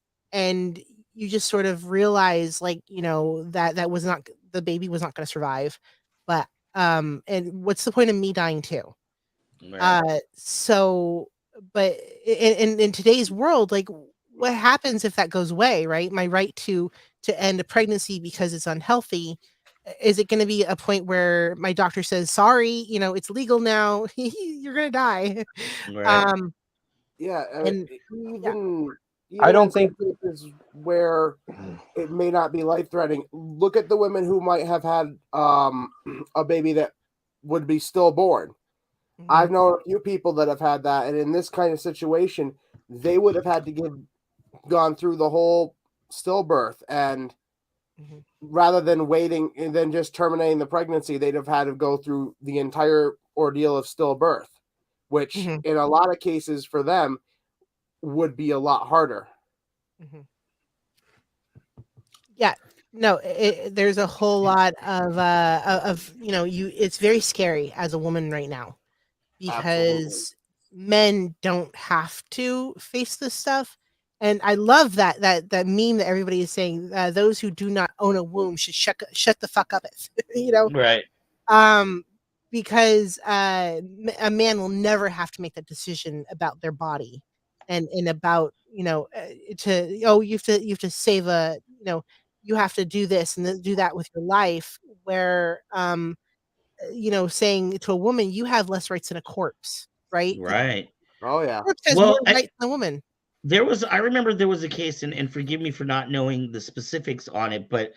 you just sort of realize, like, that was not, the baby was not going to survive. But and what's the point of me dying too? Right. So, but in today's world, like, what happens if that goes away, right? My right to end a pregnancy because it's unhealthy, is it going to be a point where my doctor says, sorry, it's legal now, you're going to die? Right. I don't think this is where it may not be life-threatening. Look at the women who might have had a baby that would be stillborn. Mm-hmm. I've known a few people that have had that, and in this kind of situation, they would have had to gone through the whole stillbirth, and rather than waiting and then just terminating the pregnancy, they'd have had to go through the entire ordeal of stillbirth, which in a lot of cases for them would be a lot harder. Yeah, no, there's a whole lot of it's very scary as a woman right now, because men don't have to face this stuff. And I love that meme that everybody is saying. Those who do not own a womb should shut the fuck up. You know, Right. Because a man will never have to make that decision about their body, and about you have to save you have to do this and do that with your life. Where saying to a woman, you have less rights than a corpse, right? Right. Oh yeah. Corpse has Well, more rights than a woman. I remember there was a case, and forgive me for not knowing the specifics on it, but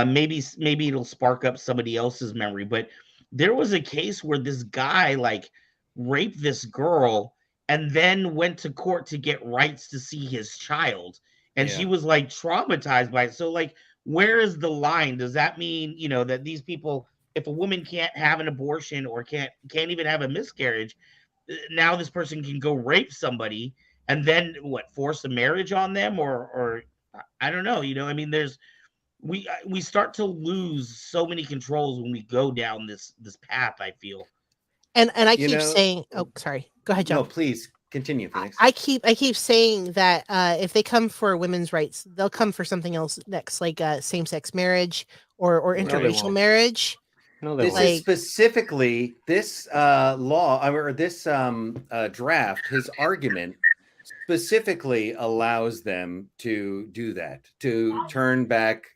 maybe it'll spark up somebody else's memory. But there was a case where this guy like raped this girl and then went to court to get rights to see his child, and she Yeah. was like traumatized by it. So like, where is the line? Does that mean that these people, if a woman can't have an abortion or can't even have a miscarriage, now this person can go rape somebody and then force a marriage on them, or I don't know. I mean, we start to lose so many controls when we go down this path, I feel. And I keep saying, oh, sorry, go ahead, John. No, please continue, Phoenix. I keep saying that if they come for women's rights, they'll come for something else next, like same-sex marriage or interracial marriage. No, they This won't. is specifically this law or this draft. His argument specifically allows them to do that, to turn back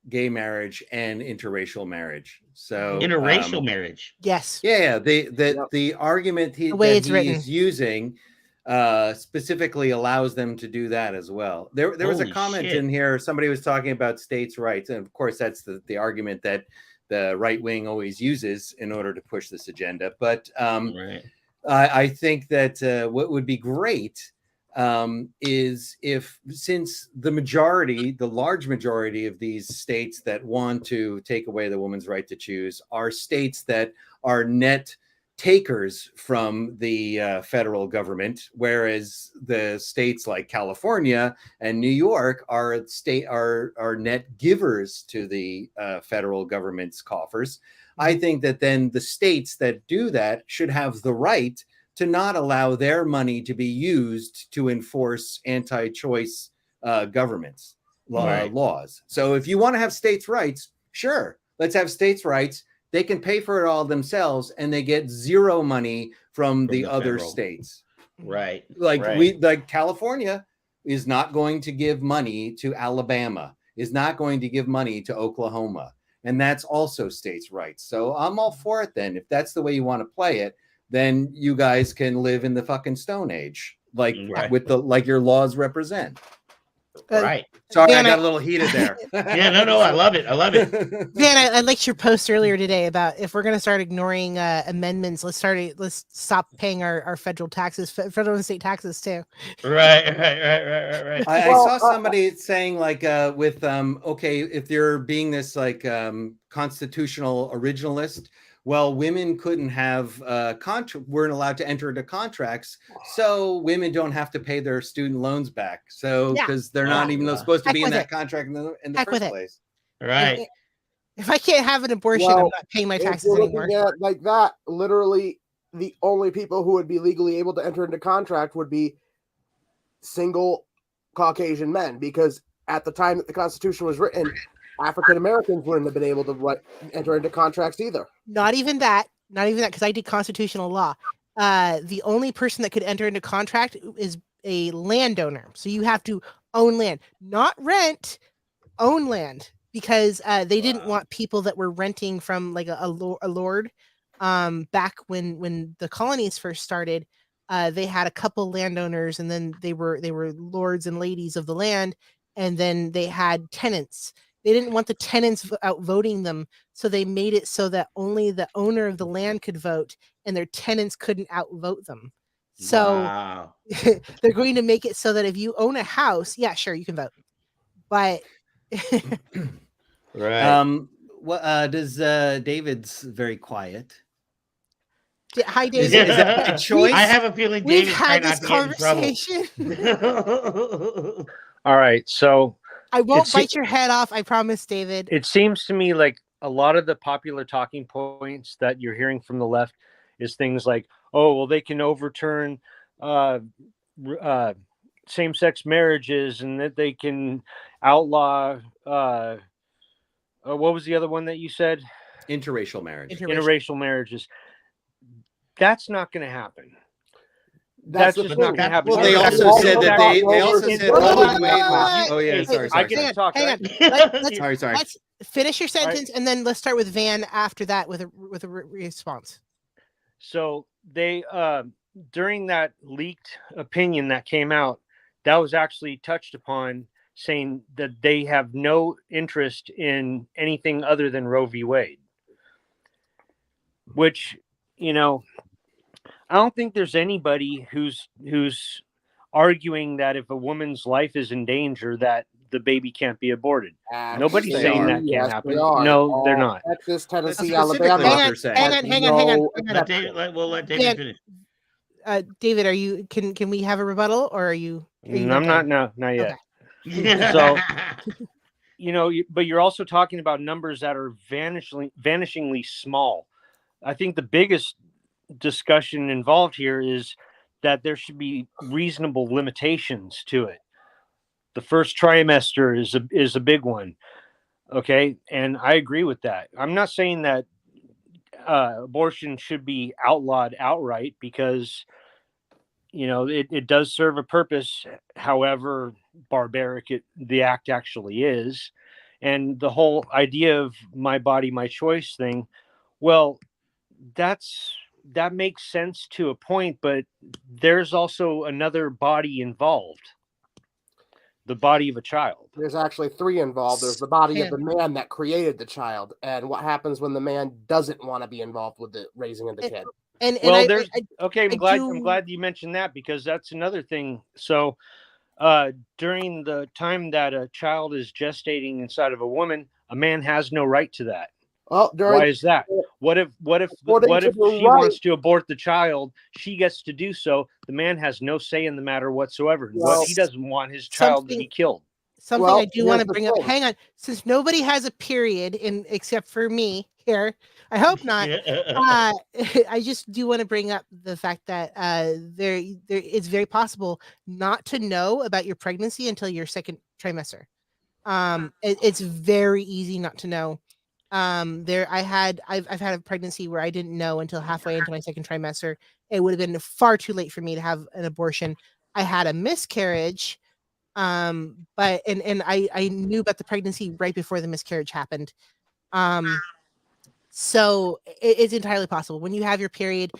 gay marriage and interracial marriage. So Interracial marriage. Yes. Yeah. The argument he is using specifically allows them to do that as well. There was a comment in here. Somebody was talking about states' rights, and of course that's the argument that the right wing always uses in order to push this agenda. But Right. I think that what would be great is if, since the large majority of these states that want to take away the woman's right to choose are states that are net takers from the federal government, whereas the states like California and New York are net givers to the federal government's coffers. I think that then the states that do that should have the right to not allow their money to be used to enforce anti-choice governments laws. So if you want to have states' rights, sure, let's have states' rights. They can pay for it all themselves, and they get zero money from the other federal states. Right. Like California is not going to give money to Alabama, is not going to give money to Oklahoma. And that's also states' rights. So I'm all for it then. If that's the way you want to play it, then you guys can live in the fucking Stone Age, like your laws represent. Right. Sorry, I got a little heated there. Yeah, no, I love it. Van, I liked your post earlier today about if we're going to start ignoring amendments, let's stop paying our federal taxes, federal and state taxes too. Right. I saw somebody saying okay, if you're being this constitutional originalist, well, women couldn't have weren't allowed to enter into contracts, so women don't have to pay their student loans back. So because they're not even supposed to be in that contract in the first place. Right. If I can't have an abortion, I'm not paying my taxes anymore. Like that, literally, the only people who would be legally able to enter into contract would be single Caucasian men, because at the time that the Constitution was written, African Americans wouldn't have been able to enter into contracts either. Not even that, because I did constitutional law. The only person that could enter into contract is a landowner. So you have to own land, not rent, own land, because they didn't want people that were renting from like a lord. Back when the colonies first started, they had a couple landowners, and then they were lords and ladies of the land, and then they had tenants. They didn't want the tenants outvoting them, so they made it so that only the owner of the land could vote, and their tenants couldn't outvote them. So they're going to make it so that if you own a house, yeah, sure, you can vote, but right. What does David's very quiet? Hi, David. Is that a choice? I have a feeling David's trying not to get in trouble. All right, so I won't bite your head off. I promise, David. It seems to me like a lot of the popular talking points that you're hearing from the left is things like, oh, well, they can overturn same-sex marriages and that they can outlaw. What was the other one that you said? Interracial marriage. Interracial marriages. That's not going to happen. That's just the not thing. going to happen. Well, they That's also all said the that thought they also Rovers said did. Roe v. Wade Wait, was. Oh yeah, Hey, sorry. I get to talk, hang right? on. Let's, Sorry. let's finish your sentence, and then let's start with Van after that with a response. So they during that leaked opinion that came out, that was actually touched upon, saying that they have no interest in anything other than Roe v. Wade. Which, you know, I don't think there's anybody who's arguing that if a woman's life is in danger, that the baby can't be aborted. Nobody's they saying are. that can't They happen. are. No, they're not. Texas, Tennessee, That's specifically Alabama. what they're saying. Hang on. Let David, we'll let David Dan, finish. David, are you? Can we have a rebuttal, or are you? I'm not. No, not yet. Okay. So, you know, but you're also talking about numbers that are vanishingly small. I think the biggest discussion involved here is that there should be reasonable limitations to it. The first trimester is a big one. Okay. And I agree with that. I'm not saying that abortion should be outlawed outright, because, you know, it does serve a purpose, however barbaric the act actually is. And the whole idea of my body, my choice thing, well, that makes sense to a point, but there's also another body involved. The body of a child. There's actually three involved. There's the body of the man that created the child, and what happens when the man doesn't want to be involved with the raising of the kid. And well, I'm glad you mentioned that, because that's another thing. So, during the time that a child is gestating inside of a woman, a man has no right to that. Well, why is that? What if she wants to abort the child? She gets to do so. The man has no say in the matter whatsoever. Well, he doesn't want his child to be killed. Something I do want to bring up. Hang on, since nobody has a period except for me here. I hope not. I just do want to bring up the fact that there it's very possible not to know about your pregnancy until your second trimester. It's very easy not to know. I've had a pregnancy where I didn't know until halfway into my second trimester. It would have been far too late for me to have an abortion. I had a miscarriage, but I knew about the pregnancy right before the miscarriage happened. So it's entirely possible. When you have your period,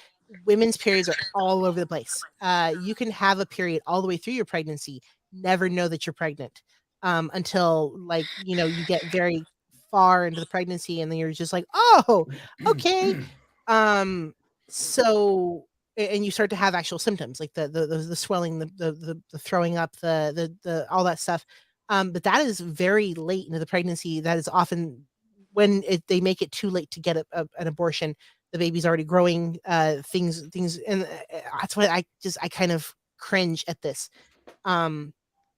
women's periods are all over the place. You can have a period all the way through your pregnancy, never know that you're pregnant, until, like, you know, you get very far into the pregnancy, and then you're just like, oh, okay. So, and you start to have actual symptoms, like the swelling, the throwing up, the all that stuff. But that is very late into the pregnancy. That is often when they make it too late to get an abortion. The baby's already growing, things, and that's why I kind of cringe at this.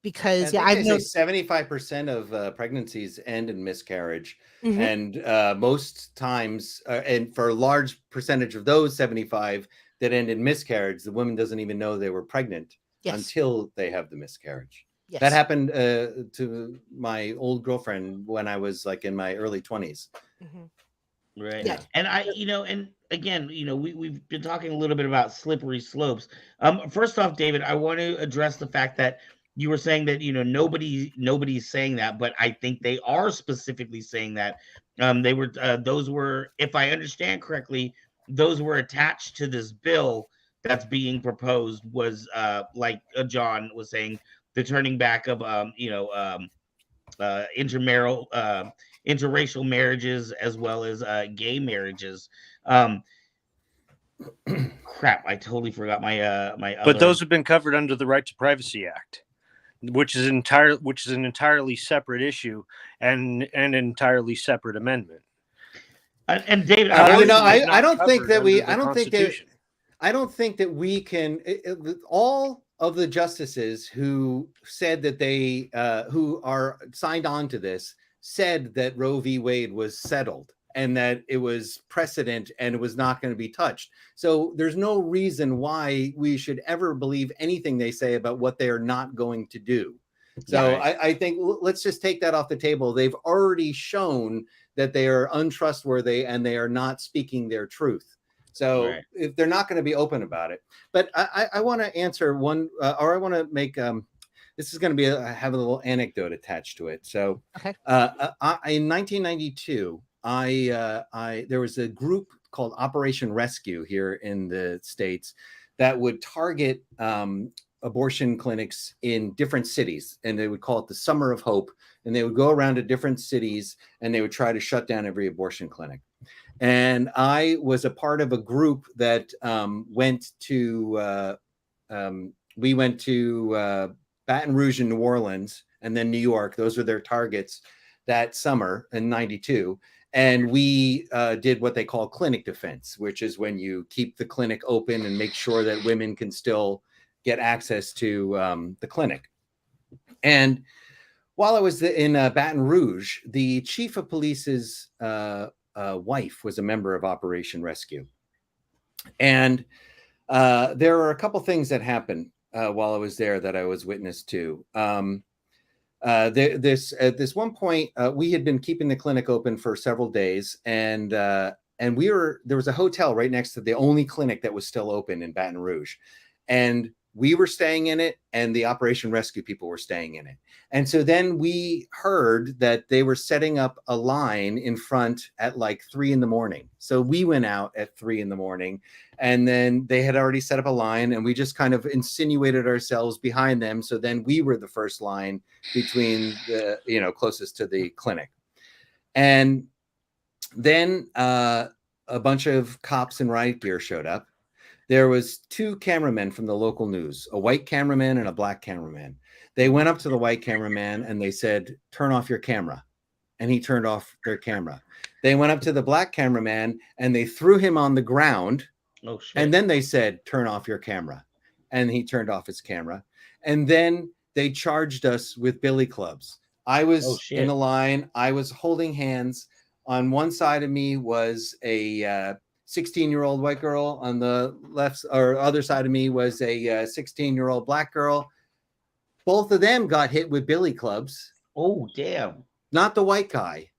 Because I've known 75% of pregnancies end in miscarriage, and most times, and for a large percentage of those 75 that end in miscarriage, the woman doesn't even know they were pregnant until they have the miscarriage. Yes. That happened to my old girlfriend when I was like in my early 20s. Right. Yeah. And and again, we've been talking a little bit about slippery slopes. First off, David, I want to address the fact that you were saying that, nobody's saying that, but I think they are specifically saying that. Those were, if I understand correctly, those were attached to this bill that's being proposed, was like John was saying, the turning back of interracial marriages, as well as gay marriages. Crap, I totally forgot my But those have been covered under the Right to Privacy Act, which is an entirely separate issue and an entirely separate amendment. And David, I don't think that we can. All of the justices who said that they who are signed on to this said that Roe v. Wade was settled and that it was precedent and it was not going to be touched. So there's no reason why we should ever believe anything they say about what they are not going to do. So I think let's just take that off the table. They've already shown that they are untrustworthy and they are not speaking their truth. So if they're not going to be open about it. But I want to answer one, or I want to make this is going to be have a little anecdote attached to it. So in 1992, there was a group called Operation Rescue here in the States that would target abortion clinics in different cities, and they would call it the Summer of Hope, and they would go around to different cities and they would try to shut down every abortion clinic. And I was a part of a group that went to Baton Rouge and New Orleans, and then New York. Those are their targets that summer in 92. And we did what they call clinic defense, which is when you keep the clinic open and make sure that women can still get access to the clinic. And while I was in Baton Rouge, the chief of police's wife was a member of Operation Rescue. And there were a couple things that happened while I was there that I was witness to. At this one point, we had been keeping the clinic open for several days, and there was a hotel right next to the only clinic that was still open in Baton Rouge, and we were staying in it, and the Operation Rescue people were staying in it. And so then we heard that they were setting up a line in front at like 3 a.m. So we went out at 3 a.m, and then they had already set up a line, and we just kind of insinuated ourselves behind them. So then we were the first line between the, closest to the clinic. And then a bunch of cops in riot gear showed up. There was 2 cameramen from the local news, a white cameraman and a black cameraman. They went up to the white cameraman and they said, "Turn off your camera." And he turned off their camera. They went up to the black cameraman and they threw him on the ground. Oh, shit. And then they said, "Turn off your camera." And he turned off his camera. And then they charged us with billy clubs. I was in a line. I was holding hands. On one side of me was a 16-year-old white girl. On the left or other side of me was a 16-year-old black girl. Both of them got hit with billy clubs. Oh, damn. Not the white guy.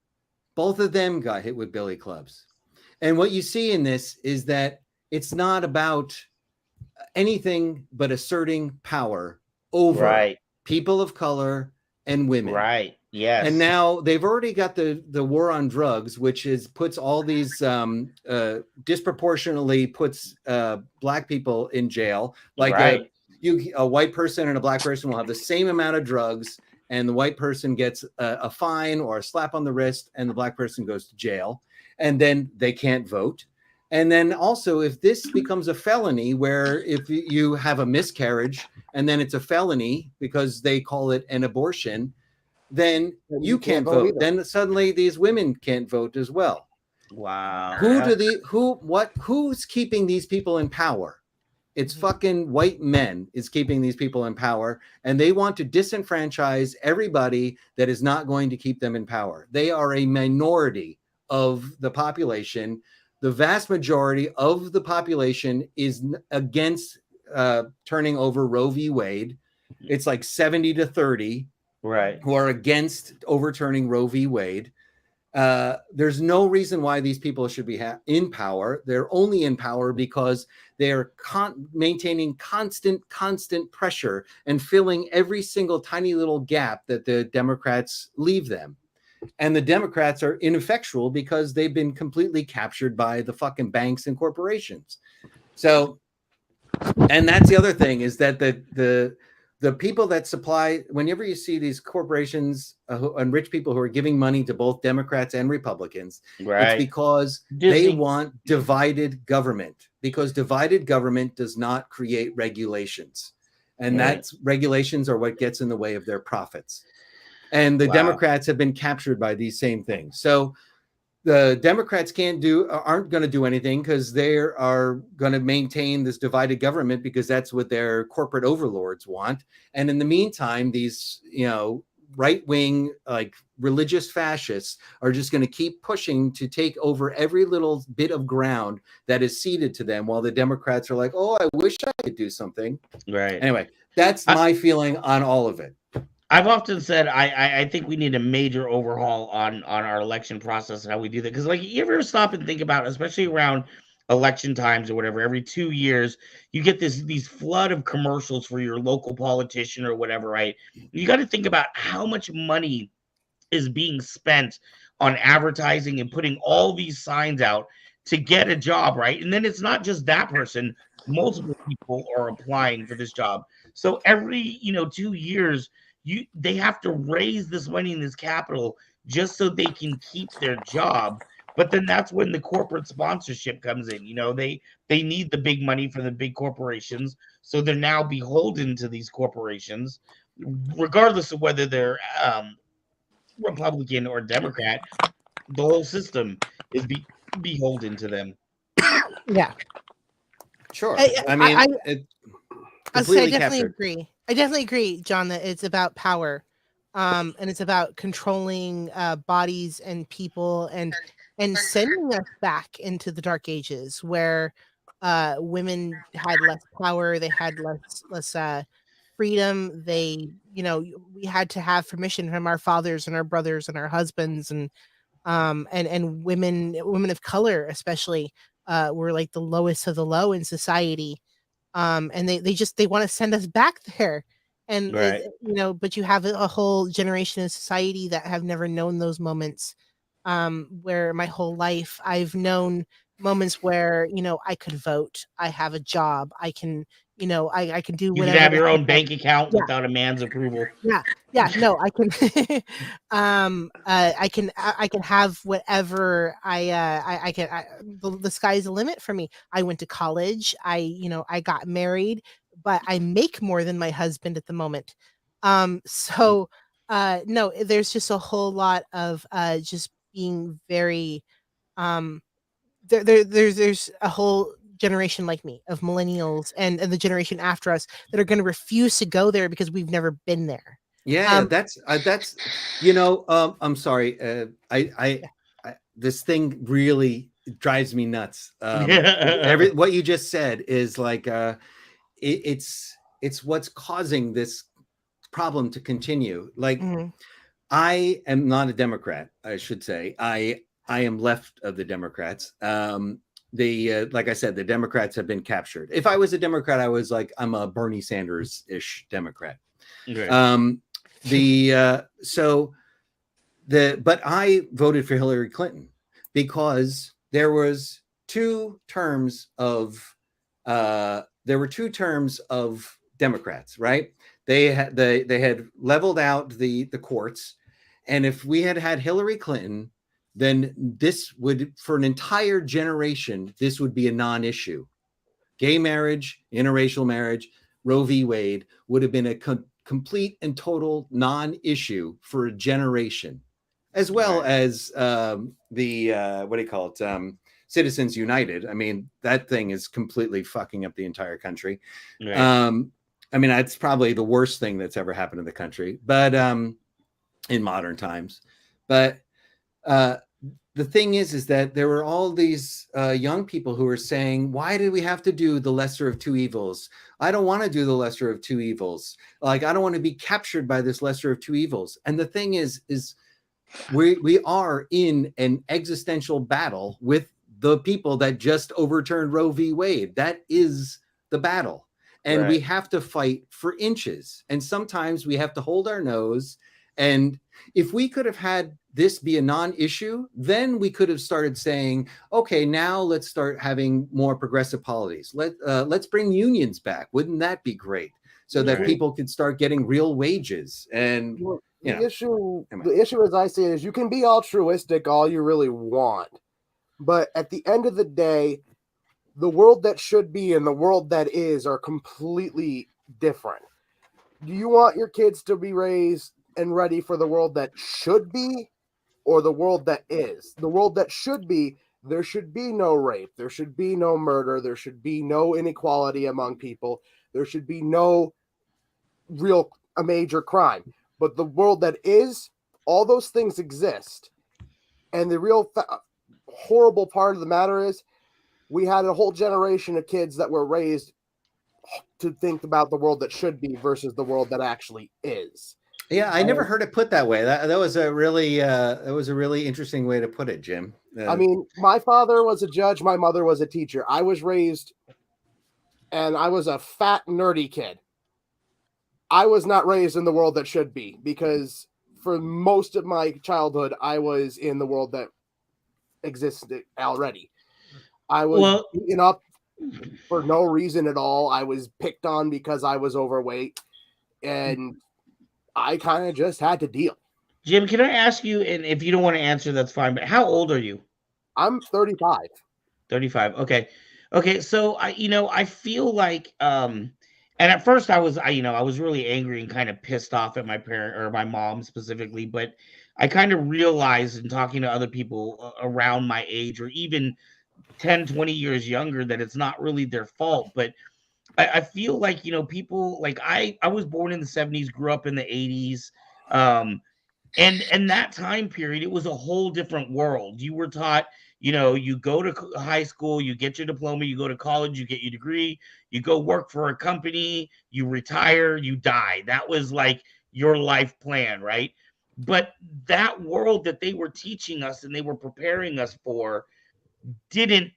Both of them got hit with billy clubs. And what you see in this is that it's not about anything but asserting power over people of color and women. Right. Yes. And now they've already got the war on drugs, which puts all these disproportionately puts black people in jail. Like a white person and a black person will have the same amount of drugs, and the white person gets a fine or a slap on the wrist, and the black person goes to jail, and then they can't vote. And then also, if this becomes a felony, where if you have a miscarriage and then it's a felony because they call it an abortion, then you can't vote. Then suddenly these women can't vote as well. Wow. Who's keeping these people in power? It's fucking white men is keeping these people in power, and they want to disenfranchise everybody that is not going to keep them in power. They are a minority of the population. The vast majority of the population is against turning over Roe v. Wade. It's like 70-30. Right. Who are against overturning Roe v. Wade. There's no reason why these people should be in power. They're only in power because they are maintaining constant pressure and filling every single tiny little gap that the Democrats leave them. And the Democrats are ineffectual because they've been completely captured by the fucking banks and corporations. So, and that's the other thing, is that the people that supply, whenever you see these corporations and rich people who are giving money to both Democrats and Republicans, it's because they want divided government, because divided government does not create regulations. And that's regulations are what gets in the way of their profits. And the Democrats have been captured by these same things. So the Democrats aren't going to do anything because they are going to maintain this divided government because that's what their corporate overlords want. And in the meantime, these right-wing, like religious fascists are just going to keep pushing to take over every little bit of ground that is ceded to them, while the Democrats are like, oh, I wish I could do something. Right. Anyway, that's my feeling on all of it. I've often said I think we need a major overhaul on our election process and how we do that. Because like, you ever stop and think about, especially around election times or whatever, every 2 years you get these flood of commercials for your local politician or whatever, right? You got to think about how much money is being spent on advertising and putting all these signs out to get a job, right? And then it's not just that person, multiple people are applying for this job. So every 2 years, they have to raise this money in this capital just so they can keep their job. But then that's when the corporate sponsorship comes in. They need the big money from the big corporations, so they're now beholden to these corporations, regardless of whether they're Republican or Democrat. The whole system is beholden to them. Yeah. Sure. I mean, I it I'll say I completely definitely captured. agree. I definitely agree, John, that it's about power, and it's about controlling bodies and people, and sending us back into the dark ages where women had less power, they had less freedom. We had to have permission from our fathers and our brothers and our husbands, and women of color especially were like the lowest of the low in society, and they want to send us back there. And Right. but you have a whole generation of society that have never known those moments, where my whole life I've known moments where I could vote, I have a job, I can I can do You can whatever have the your heck own bank account yeah. without a man's approval. Yeah, no, I can I can have whatever I can. The sky's the limit for me. I went to college. I got married, but I make more than my husband at the moment. So no, there's just a whole lot of just being very there's a whole generation like me of millennials and the generation after us that are going to refuse to go there because we've never been there. Yeah, that's I'm sorry. This thing really drives me nuts. What you just said is like it's what's causing this problem to continue. Like, Mhm. I am not a Democrat, I should say. I am left of the Democrats. Like I said, the Democrats have been captured. If I was a Democrat, I was like, I'm a Bernie Sanders-ish Democrat. Right. But I voted for Hillary Clinton because there were two terms of Democrats, right? They had leveled out the courts, and if we had had Hillary Clinton, then this would, for an entire generation, this would be a non-issue. Gay marriage, interracial marriage, Roe v. Wade would have been a complete and total non-issue for a generation, as well as the what do you call it? Citizens United. I mean, that thing is completely fucking up the entire country. Right. I mean, that's probably the worst thing that's ever happened in the country, but in modern times. But the thing is that there were all these young people who were saying, why do we have to do the lesser of two evils? I don't want to do the lesser of two evils. Like, I don't want to be captured by this lesser of two evils. And the thing is we are in an existential battle with the people that just overturned Roe v. Wade. That is the battle. And we have to fight for inches. And sometimes we have to hold our nose. And if we could have had this be a non-issue, then we could have started saying, okay, now let's start having more progressive policies. Let's bring unions back. Wouldn't that be great? So that people could start getting real wages. And the issue as I see it is, you can be altruistic all you really want, but at the end of the day, the world that should be and the world that is are completely different. Do you want your kids to be raised and ready for the world that should be, or the world that is? The world that should be, there should be no rape, there should be no murder, there should be no inequality among people, there should be no a major crime. But the world that is, all those things exist. And the real horrible part of the matter is we had a whole generation of kids that were raised to think about the world that should be versus the world that actually is. Yeah, I never heard it put that way. That was a really interesting way to put it, Jim. I mean, my father was a judge, my mother was a teacher. I was raised, and I was a fat, nerdy kid. I was not raised in the world that should be, because for most of my childhood, I was in the world that existed already. I was beaten up for no reason at all. I was picked on because I was overweight, and I kind of just had to deal. Jim, can I ask you, and if you don't want to answer, that's fine, but how old are you? I'm 35. 35. Okay. Okay. So I feel like, and at first I was really angry and kind of pissed off at my parent or my mom specifically, but I kind of realized in talking to other people around my age or even 10, 20 years younger that it's not really their fault. But I feel like, people like I was born in the 70s, grew up in the 80s. And that time period, it was a whole different world. You were taught, you go to high school, you get your diploma, you go to college, you get your degree, you go work for a company, you retire, you die. That was like your life plan, right? But that world that they were teaching us and they were preparing us for doesn't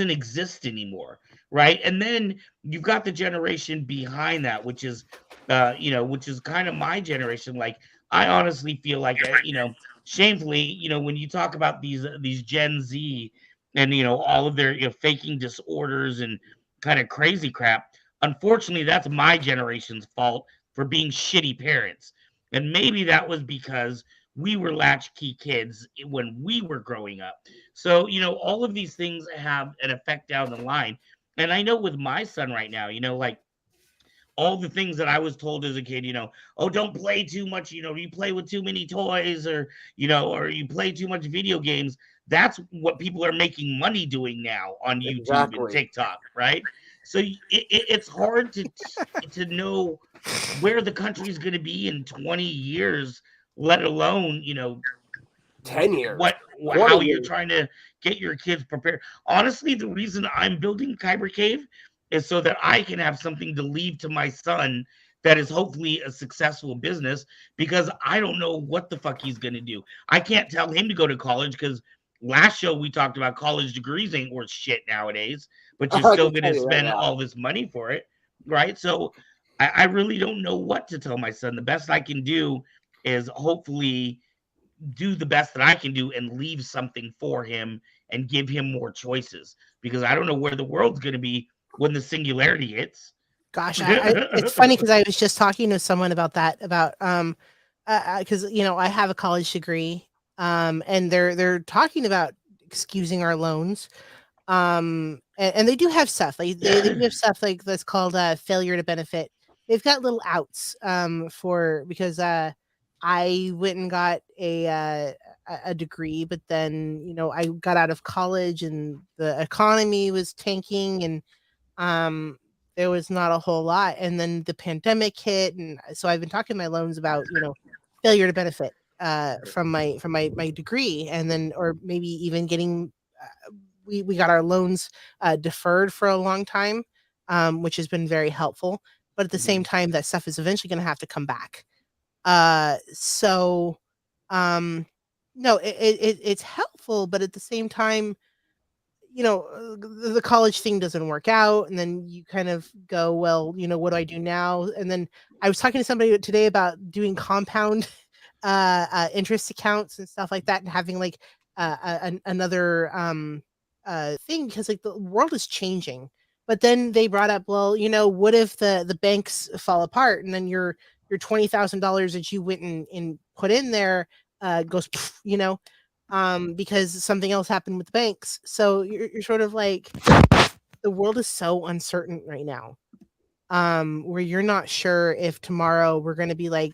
exist anymore, right? And then you've got the generation behind that, which is kind of my generation. Like, I honestly feel like, shamefully, when you talk about these Gen Z and all of their faking disorders and kind of crazy crap, unfortunately that's my generation's fault for being shitty parents. And maybe that was because we were latchkey kids when we were growing up. So, all of these things have an effect down the line. And I know with my son right now, like all the things that I was told as a kid, oh, don't play too much, you play with too many toys, or you play too much video games. That's what people are making money doing now on YouTube and TikTok, right? So it's hard to know where the country is going to be in 20 years, let alone 10 years. How you're trying to get your kids prepared. Honestly, the reason I'm building Kyber Cave is so that I can have something to leave to my son that is hopefully a successful business, because I don't know what the fuck he's going to do. I can't tell him to go to college, because last show we talked about college degrees ain't worth shit nowadays, but you're still going to spend all this money for it, right? So I really don't know what to tell my son. The best I can do is hopefully do the best that I can do and leave something for him and give him more choices, because I don't know where the world's going to be when the singularity hits. Gosh, it's funny because I was just talking to someone about that, about because I have a college degree, and they're talking about excusing our loans, and they do have stuff like they do have stuff like that's called failure to benefit. They've got little outs because I went and got a degree, but then I got out of college and the economy was tanking, and there was not a whole lot. And then the pandemic hit, and so I've been talking to my loans about failure to benefit from my degree, and then or maybe even getting we got our loans deferred for a long time, which has been very helpful. But at the same time, that stuff is eventually going to have to come back. So no, it's helpful, but at the same time, the college thing doesn't work out, and then you kind of go, well, what do I do now? And then I was talking to somebody today about doing compound interest accounts and stuff like that, and having like another thing, because like the world is changing. But then they brought up, well, what if the banks fall apart, and then your $20,000 that you went and put in there goes, because something else happened with the banks. So you're sort of like, the world is so uncertain right now, where you're not sure if tomorrow we're going to be like,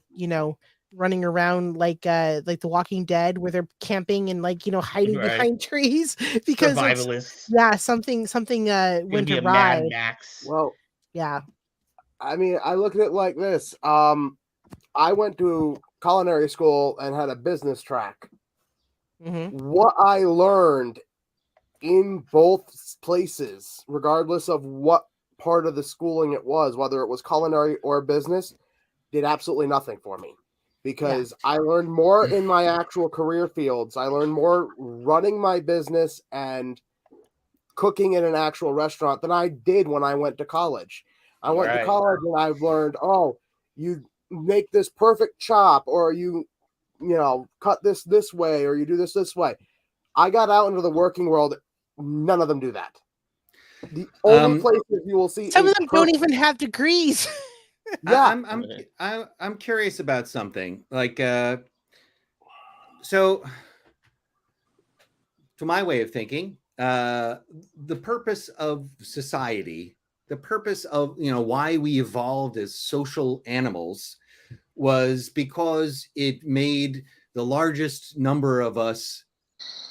running around like The Walking Dead, where they're camping and like, hiding behind trees because survivalists. Something went awry. Mad Max. Well, yeah. I mean, I look at it like this. I went to culinary school and had a business track. Mm-hmm. What I learned in both places, regardless of what part of the schooling it was, whether it was culinary or business, did absolutely nothing for me. Because I learned more in my actual career fields. I learned more running my business and cooking in an actual restaurant than I did when I went to college. I went to college and I've learned, oh, you make this perfect chop, or you cut this way, or you do this way. I got out into the working world. None of them do that. The only places you will see some of them don't even have degrees. Yeah, I'm curious about something. Like, so, to my way of thinking, the purpose of society, the purpose of why we evolved as social animals, was because it made the largest number of us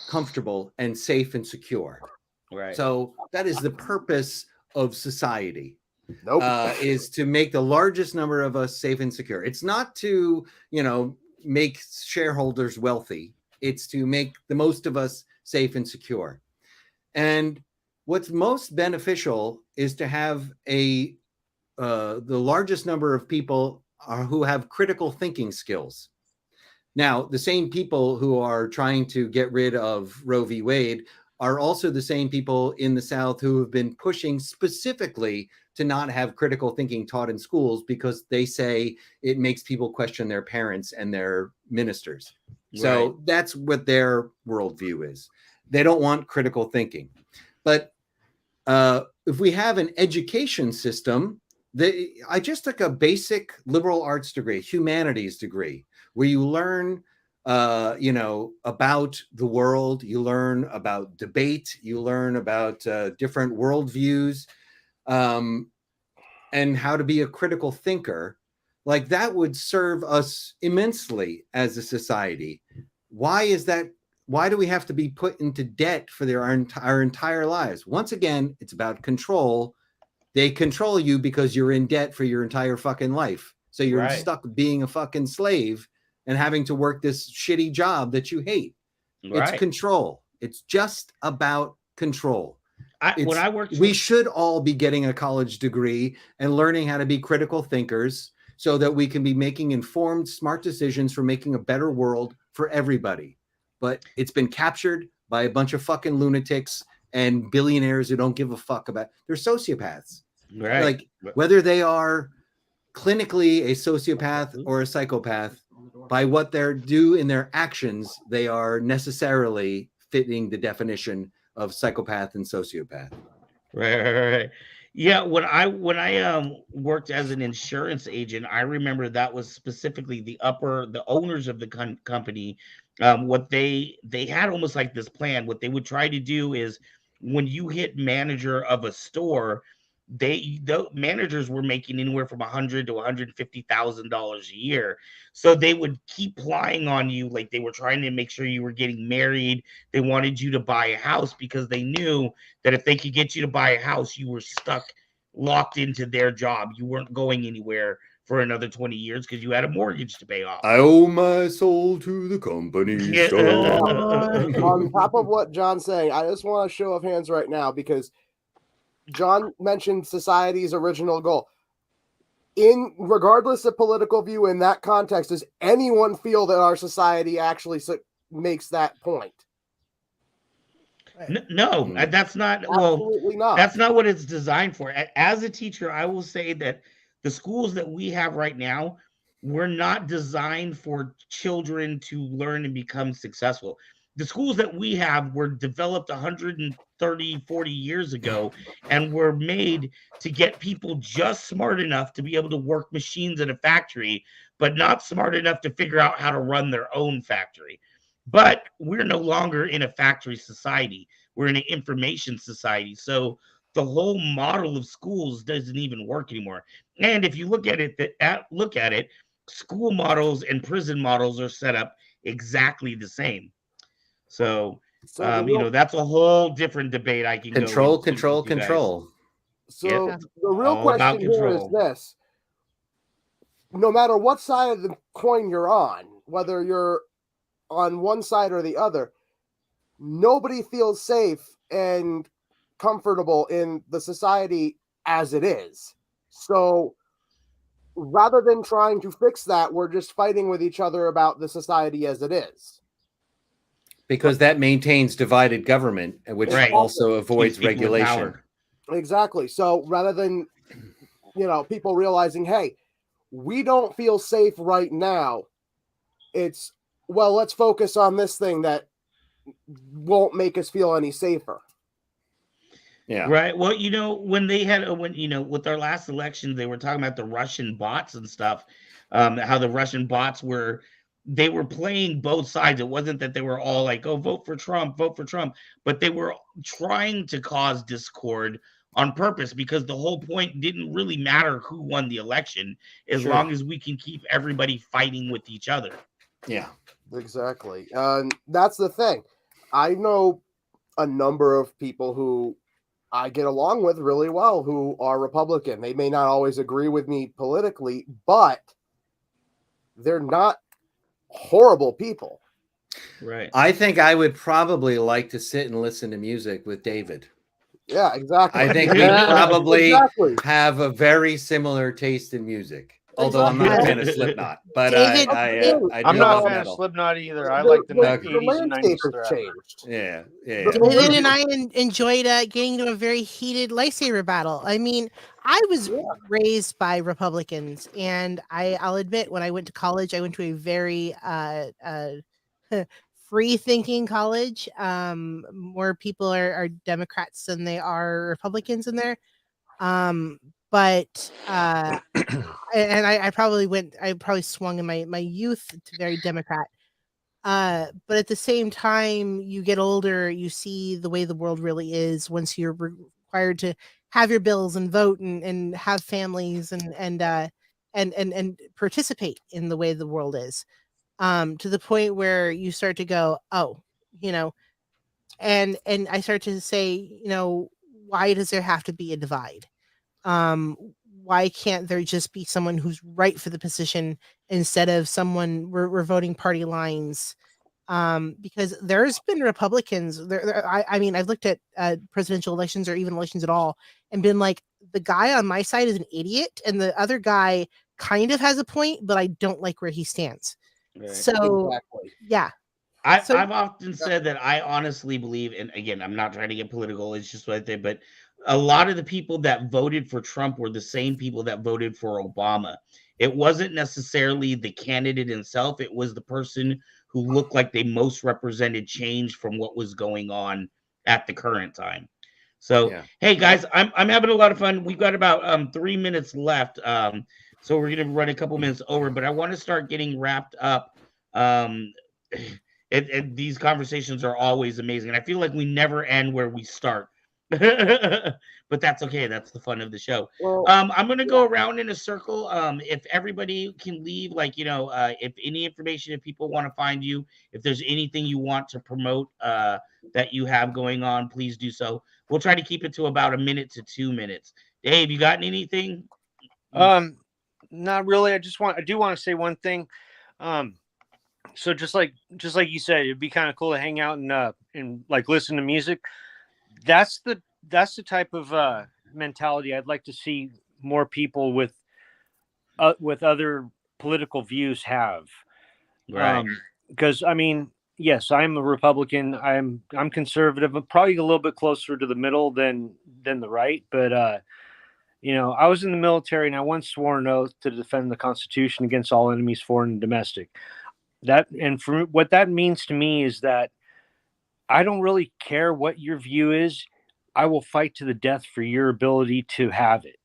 comfortable and safe and secure. Right. So that is the purpose of society. Nope. Is to make the largest number of us safe and secure. It's not to, make shareholders wealthy. It's to make the most of us safe and secure. And what's most beneficial is to have the largest number of people who have critical thinking skills. Now, the same people who are trying to get rid of Roe v. Wade are also the same people in the South who have been pushing specifically to not have critical thinking taught in schools because they say it makes people question their parents and their ministers. So that's what their worldview is. They don't want critical thinking. But if we have an education system, I just took a basic liberal arts degree, humanities degree, where you learn about the world, you learn about debate, you learn about different worldviews, and how to be a critical thinker. Like, that would serve us immensely as a society. Why is that? Why do we have to be put into debt for our entire lives? Once again, it's about control. They control you because you're in debt for your entire fucking life. So you're stuck being a fucking slave and having to work this shitty job that you hate. It's control. It's just about control. We should all be getting a college degree and learning how to be critical thinkers so that we can be making informed, smart decisions for making a better world for everybody. But it's been captured by a bunch of fucking lunatics and billionaires who don't give a fuck about. They're sociopaths. Right. Like, whether they are clinically a sociopath or a psychopath, by what they do in their actions, they are necessarily fitting the definition of psychopath and sociopath. Right. Yeah, when I worked as an insurance agent, I remember that was specifically the owners of the company. What they had almost like this plan. What they would try to do is, when you hit manager of a store, the managers were making anywhere from $100,000 to $150,000 a year. So they would keep plying on you, like they were trying to make sure you were getting married. They wanted you to buy a house because they knew that if they could get you to buy a house, you were locked into their job. You weren't going anywhere for another 20 years because you had a mortgage to pay off. I owe my soul to the company store. On top of what John's saying, I just want a show of hands right now, because John mentioned society's original goal. Regardless of political view, in that context, does anyone feel that our society actually makes that point? No, that's not. Absolutely not. That's not what it's designed for. As a teacher, I will say that the schools that we have right now were not designed for children to learn and become successful. The schools that we have were developed 130, 40 years ago and were made to get people just smart enough to be able to work machines in a factory, but not smart enough to figure out how to run their own factory. But we're no longer in a factory society. We're in an information society. So the whole model of schools doesn't even work anymore. And if you look at it, school models and prison models are set up exactly the same. So that's a whole different debate. I can control. So the real question here is this: no matter what side of the coin you're on, whether you're on one side or the other, nobody feels safe and comfortable in the society as it is. So rather than trying to fix that, we're just fighting with each other about the society as it is. Because that maintains divided government, which Right. also avoids Keeps people in regulation. power. Exactly. So rather than, people realizing, hey, we don't feel safe right now, it's, well, let's focus on this thing that won't make us feel any safer. Yeah. Right. Well, when they had with their last election, they were talking about the Russian bots and stuff. How the Russian bots they were playing both sides. It wasn't that they were all like, "Oh, vote for Trump, vote for Trump," but they were trying to cause discord on purpose because the whole point didn't really matter who won the election as Sure. long as we can keep everybody fighting with each other. Yeah. Exactly. That's the thing. I know a number of people who I get along with really well who are Republican. They may not always agree with me politically, but they're not horrible people. Right. I think I would probably like to sit and listen to music with David. Yeah, exactly. I think we probably Exactly. have a very similar taste in music. Although I'm not a fan of Slipknot, but David, I do I'm not a love fan metal. of Slipknot either. I like the the 80s and 90s landscape has thrash. changed. Yeah. David and I enjoyed getting into a very heated lightsaber battle. I mean, I was raised by Republicans, and I'll admit, when I went to college, I went to a very free-thinking college. More people are Democrats than they are Republicans in there. But and I probably swung in my youth to very Democrat. But at the same time, you get older, you see the way the world really is once you're required to have your bills and vote and have families and participate in the way the world is. To the point where you start to go, oh, and I start to say, why does there have to be a divide? Um, why can't there just be someone who's right for the position instead of someone we're voting party lines? Because there's been Republicans I mean, I've looked at presidential elections or even elections at all and been like, the guy on my side is an idiot and the other guy kind of has a point, but I don't like where he stands. Right. So Exactly. yeah. I've often said that I honestly believe, and again, I'm not trying to get political, it's just what I think, but a lot of the people that voted for Trump were the same people that voted for Obama. It wasn't necessarily the candidate himself, it was the person who looked like they most represented change from what was going on at the current time. So, Yeah. hey guys, I'm having a lot of fun. We've got about 3 minutes left. So we're gonna run a couple minutes over, but I want to start getting wrapped up. These conversations are always amazing. And I feel like we never end where we start. But that's okay. That's the fun of the show. Well, I'm going to go around in a circle. If everybody can leave, if any information, if people want to find you, if there's anything you want to promote that you have going on, please do so. We'll try to keep it to about 1 minute to 2 minutes. Dave, you got anything? Not really. I do want to say one thing. So just like you said, it'd be kind of cool to hang out and like listen to music. That's the type of mentality I'd like to see more people with other political views have. Right. Because I mean, yes, I'm a Republican. I'm conservative. I'm probably a little bit closer to the middle than the right. But I was in the military, and I once swore an oath to defend the Constitution against all enemies, foreign and domestic. For what that means to me is that I don't really care what your view is. I will fight to the death for your ability to have it,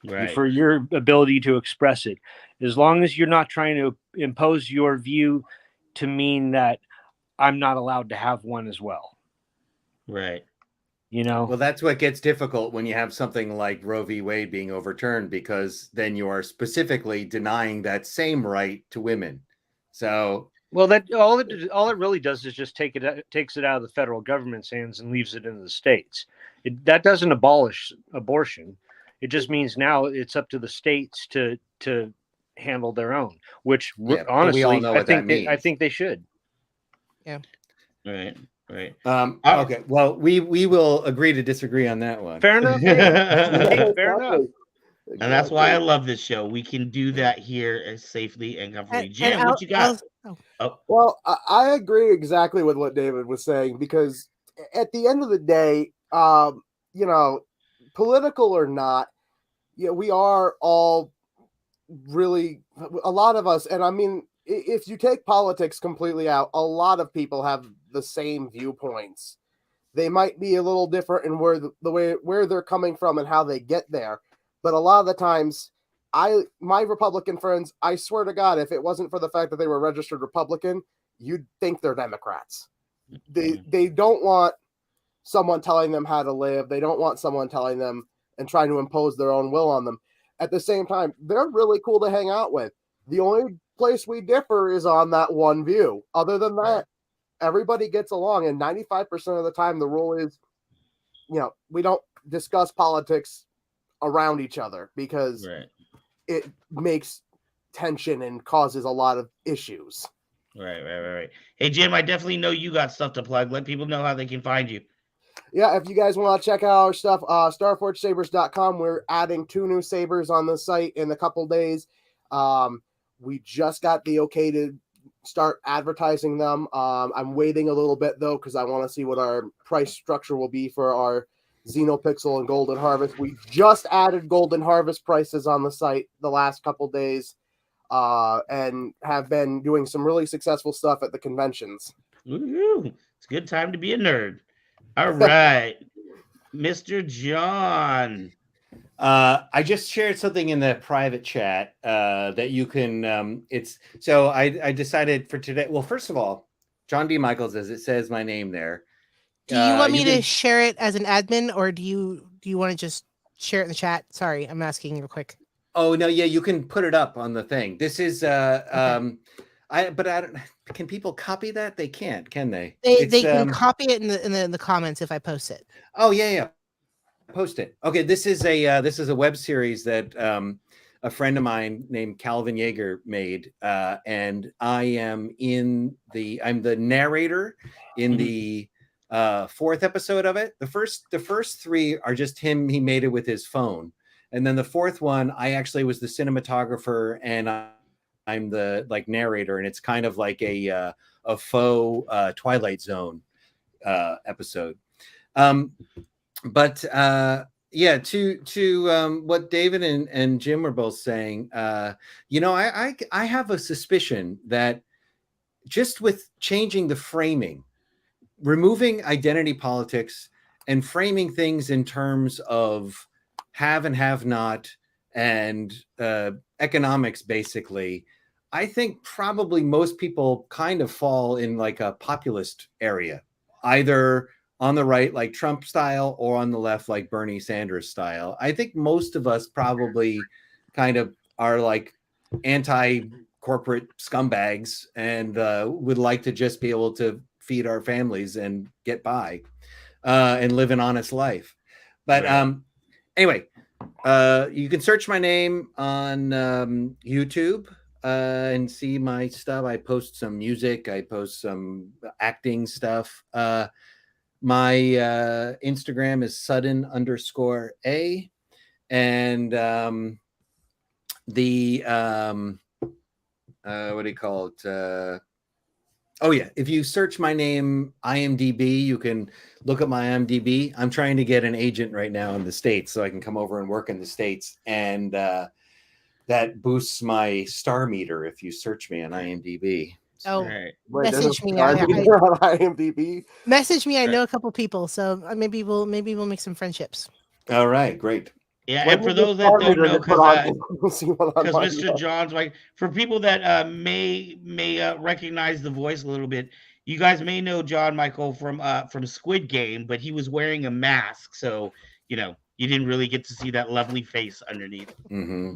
Right. for your ability to express it. As long as you're not trying to impose your view to mean that I'm not allowed to have one as well. Right. Well, that's what gets difficult when you have something like Roe v. Wade being overturned, because then you are specifically denying that same right to women. So, well, that all it really does is just takes it out of the federal government's hands and leaves it in the states. That doesn't abolish abortion. It just means now it's up to the states to handle their own. Which Yeah, but honestly, we all know I what that think I means. think they should. Right. Right. Okay. Well, we will agree to disagree on that one. Fair enough. Hey, fair enough. And that's why I love this show. We can do that here as safely and comfortably. Jim, what you got? Well, I agree exactly with what David was saying, because at the end of the day, you know, political or not, we are all really, a lot of us, and I mean, if you take politics completely out, a lot of people have the same viewpoints. They might be a little different in where the way where they're coming from and how they get there, but a lot of the times, my Republican friends, I swear to God, if it wasn't for the fact that they were registered Republican, you'd think they're Democrats. They don't want someone telling them how to live. They don't want someone telling them and trying to impose their own will on them. At the same time, they're really cool to hang out with. The only place we differ is on that one view. Other than that, everybody gets along, and 95% of the time the rule is, we don't discuss politics around each other, because it makes tension and causes a lot of issues. Right. Hey, Jim, I definitely know you got stuff to plug. Let people know how they can find you. Yeah, if you guys want to check out our stuff, StarForgeSabers.com. We're adding 2 new sabers on the site in a couple days. We just got the okay to start advertising them. I'm waiting a little bit, though, because I want to see what our price structure will be for our Xenopixel and Golden Harvest. We just added Golden Harvest prices on the site the last couple days, and have been doing some really successful stuff at the conventions. Woo-hoo. It's a good time to be a nerd. All right, Mr. John. I just shared something in the private chat that you can. I decided for today. Well, first of all, John D. Michaels, as it says my name there. Do you want me to share it as an admin, or do you want to just share it in the chat? Sorry, I'm asking real quick. Oh no, yeah, you can put it up on the thing. This is I don't. Can people copy that? They can't, can they? They can copy it in the comments if I post it. Oh yeah. Post it. Okay, this is a web series that a friend of mine named Calvin Yeager made, and I'm the narrator in the 4th episode of it. The first 3 are just him. He made it with his phone, and then the 4th one, I actually was the cinematographer, and I'm the narrator, and it's kind of like a faux Twilight Zone episode. But yeah, to what David and Jim were both saying, I have a suspicion that just with changing the framing, removing identity politics and framing things in terms of have and have not and economics, basically, I think probably most people kind of fall in like a populist area, either on the right, like Trump style, or on the left, like Bernie Sanders style. I think most of us probably kind of are like anti-corporate scumbags and would like to just be able to feed our families and get by and live an honest life. But anyway, you can search my name on YouTube and see my stuff. I post some music. I post some acting stuff. My Instagram is sudden_a, and what do you call it? Oh yeah, if you search my name IMDb, you can look at my IMDb. I'm trying to get an agent right now in the States so I can come over and work in the States, and that boosts my star meter if you search me on IMDb. Oh, Right. Message me. On IMDb. Message me. I know a couple people, so maybe we'll make some friendships. All right, great. Yeah, and for those that don't know, because Mr. John's like, for people that may recognize the voice a little bit, you guys may know John Michael from Squid Game, but he was wearing a mask, so you didn't really get to see that lovely face underneath. Mm-hmm.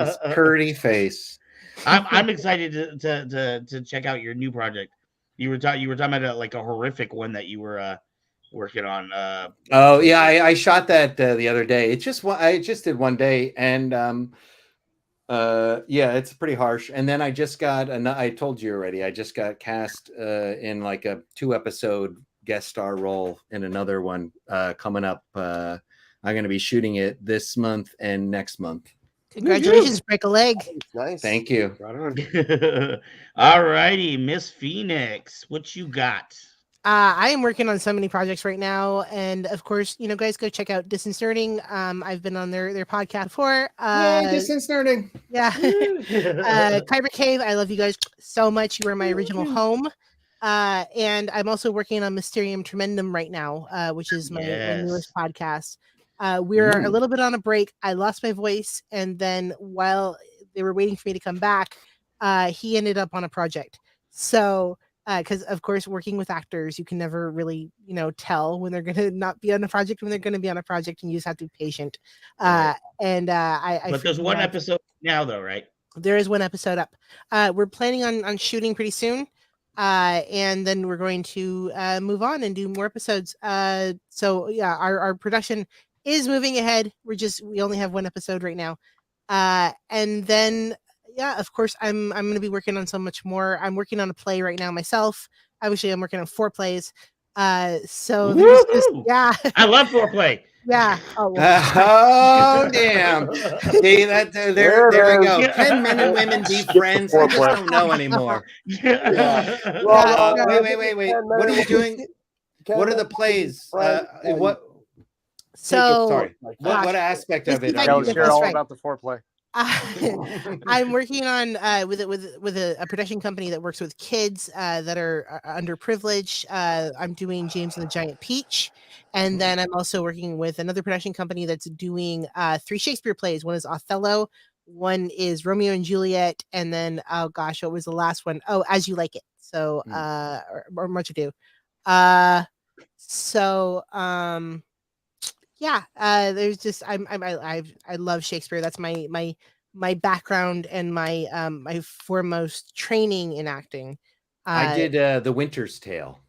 This pretty face. I'm excited to check out your new project. You were talking about like a horrific one that you were working on. Oh yeah, I shot that the other day. I just did one day, and Yeah, it's pretty harsh. And then I just got, I told you already, I just got cast in like a 2-episode guest star role in another one coming up. I'm going to be shooting it this month and next month. Congratulations, break a leg. Nice. Thank you. Right on. All righty, Miss Phoenix, what you got? I am working on so many projects right now, and of course, guys, go check out Distance Learning. I've been on their podcast before. Yay, distance learning. Yeah, Kyber Cave. I love you guys so much. You were my original home. And I'm also working on Mysterium Tremendum right now, which is my newest podcast. We're a little bit on a break. I lost my voice, and then while they were waiting for me to come back, he ended up on a project. So, because of course, working with actors, you can never really, tell when they're going to not be on a project, when they're going to be on a project, and you just have to be patient. Right. And but there's one episode now, though, right? There is one episode up. We're planning on shooting pretty soon. And then we're going to move on and do more episodes. So yeah, our production is moving ahead. We only have one episode right now. And then yeah, of course I'm going to be working on so much more. I'm working on a play right now myself. Actually, I'm working on 4 plays. So there's just, yeah. I love foreplay. Yeah. Oh, damn. See that there we go. Can men and women be friends? I just don't know anymore. Yeah. Wait. What are you doing? What are the plays? What? So sorry. What aspect of it? I was here all about the foreplay. I'm working on with a production company that works with kids that are underprivileged. I'm doing James and the Giant Peach, and then I'm also working with another production company that's doing 3 Shakespeare plays. One is Othello, one is Romeo and Juliet, and then oh gosh, what was the last one? Oh, As You Like It. So or Much Ado. Yeah, there's just I love Shakespeare. That's my background and my my foremost training in acting. I did The Winter's Tale.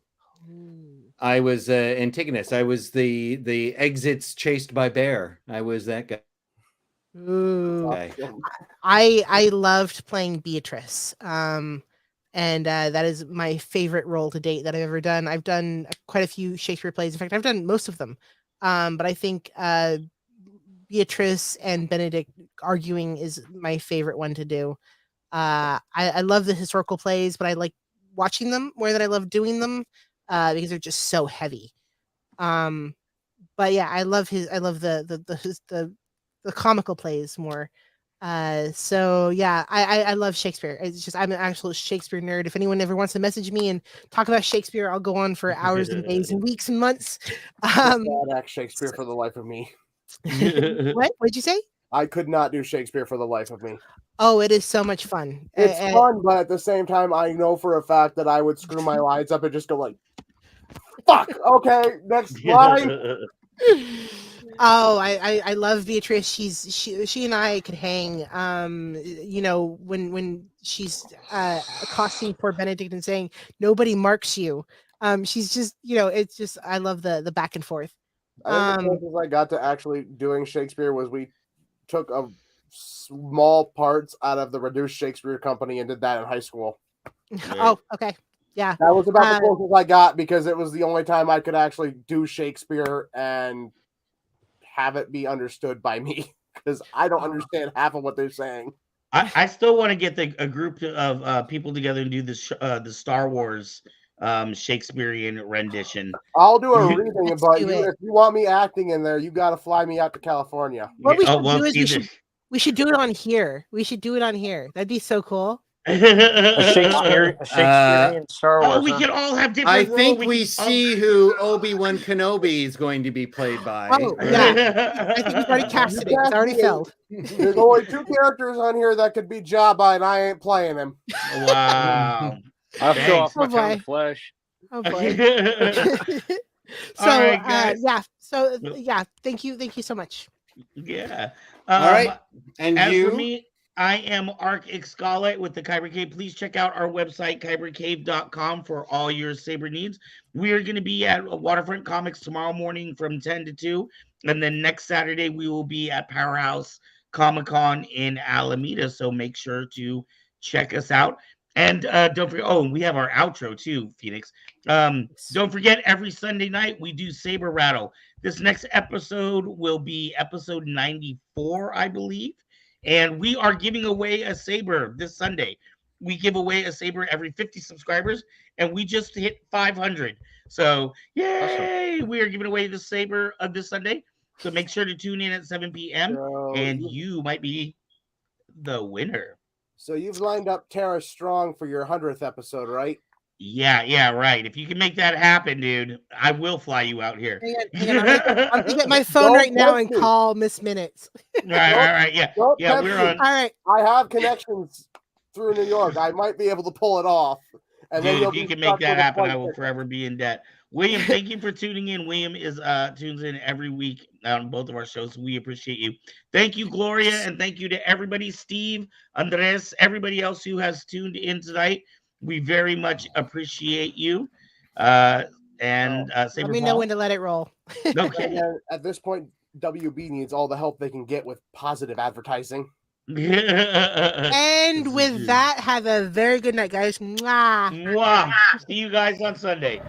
I was Antigonus. I was the exits chased by bear. I was that guy. Ooh. I loved playing Beatrice. And that is my favorite role to date that I've ever done. I've done quite a few Shakespeare plays. In fact, I've done most of them. But I think Beatrice and Benedict arguing is my favorite one to do. I love the historical plays, but I like watching them more than I love doing them because they're just so heavy. But yeah, I love the comical plays more. So yeah, I love Shakespeare. It's just I'm an actual Shakespeare nerd. If anyone ever wants to message me and talk about Shakespeare, I'll go on for hours and days and weeks and months. Act Shakespeare for the life of me. What'd you say? I could not do Shakespeare for the life of me. Oh, it is so much fun. It's fun, but at the same time, I know for a fact that I would screw my lines up and just go like, "Fuck." Okay, next line. Oh, I love Beatrice. She and I could hang. When she's accosting poor Benedict and saying nobody marks you. She's just, it's just I love the back and forth. I think the closest I got to actually doing Shakespeare was we took a small parts out of the reduced Shakespeare company and did that in high school. Oh, okay. Yeah. That was about the closest I got because it was the only time I could actually do Shakespeare and have it be understood by me because I don't understand half of what they're saying. I still want to get a group of people together and do the Star Wars Shakespearean rendition. I'll do a reading, but if you want me acting in there, you got to fly me out to California. What we should do it on here. We should do it on here. That'd be so cool. A Shakespearean Star Wars. Oh, we can all have different. I think we see who Obi-Wan Kenobi is going to be played by. Oh, yeah. I think we've already casted it. It's already filled. There's only 2 characters on here that could be Jabba, and I ain't playing him. Wow. I'll show off my pound of flesh. Oh boy. So right, guys. yeah. Thank you so much. Yeah. All right. And as you? For me, I am Arc Excala with the Kyber Cave. Please check out our website, kybercave.com, for all your saber needs. We are going to be at Waterfront Comics tomorrow morning from 10 to 2. And then next Saturday, we will be at Powerhouse Comic-Con in Alameda. So make sure to check us out. And don't forget, oh, we have our outro too, Phoenix. Don't forget, every Sunday night we do Saber Rattle. This next episode will be episode 94, I believe. And we are giving away a Saber this Sunday. We give away a Saber every 50 subscribers, and we just hit 500. So, yay! Awesome. We are giving away the Saber of this Sunday. So make sure to tune in at 7 p.m. and you might be the winner. So you've lined up Tara Strong for your 100th episode, right? Yeah, right. If you can make that happen, dude, I will fly you out here. Hang on. I'm gonna get my phone right now and call Miss Minutes. Right. Yeah, we're on. All right. I have connections through New York. I might be able to pull it off. And dude, then if you can make that happen, I will forever be in debt. William, thank you for tuning in. William tunes in every week on both of our shows. We appreciate you. Thank you, Gloria, and thank you to everybody, Steve, Andres, everybody else who has tuned in tonight. We very much appreciate you. Let me know when to let it roll. Okay. At this point, WB needs all the help they can get with positive advertising. And with that, have a very good night, guys. Mwah. Mwah. See you guys on Sunday.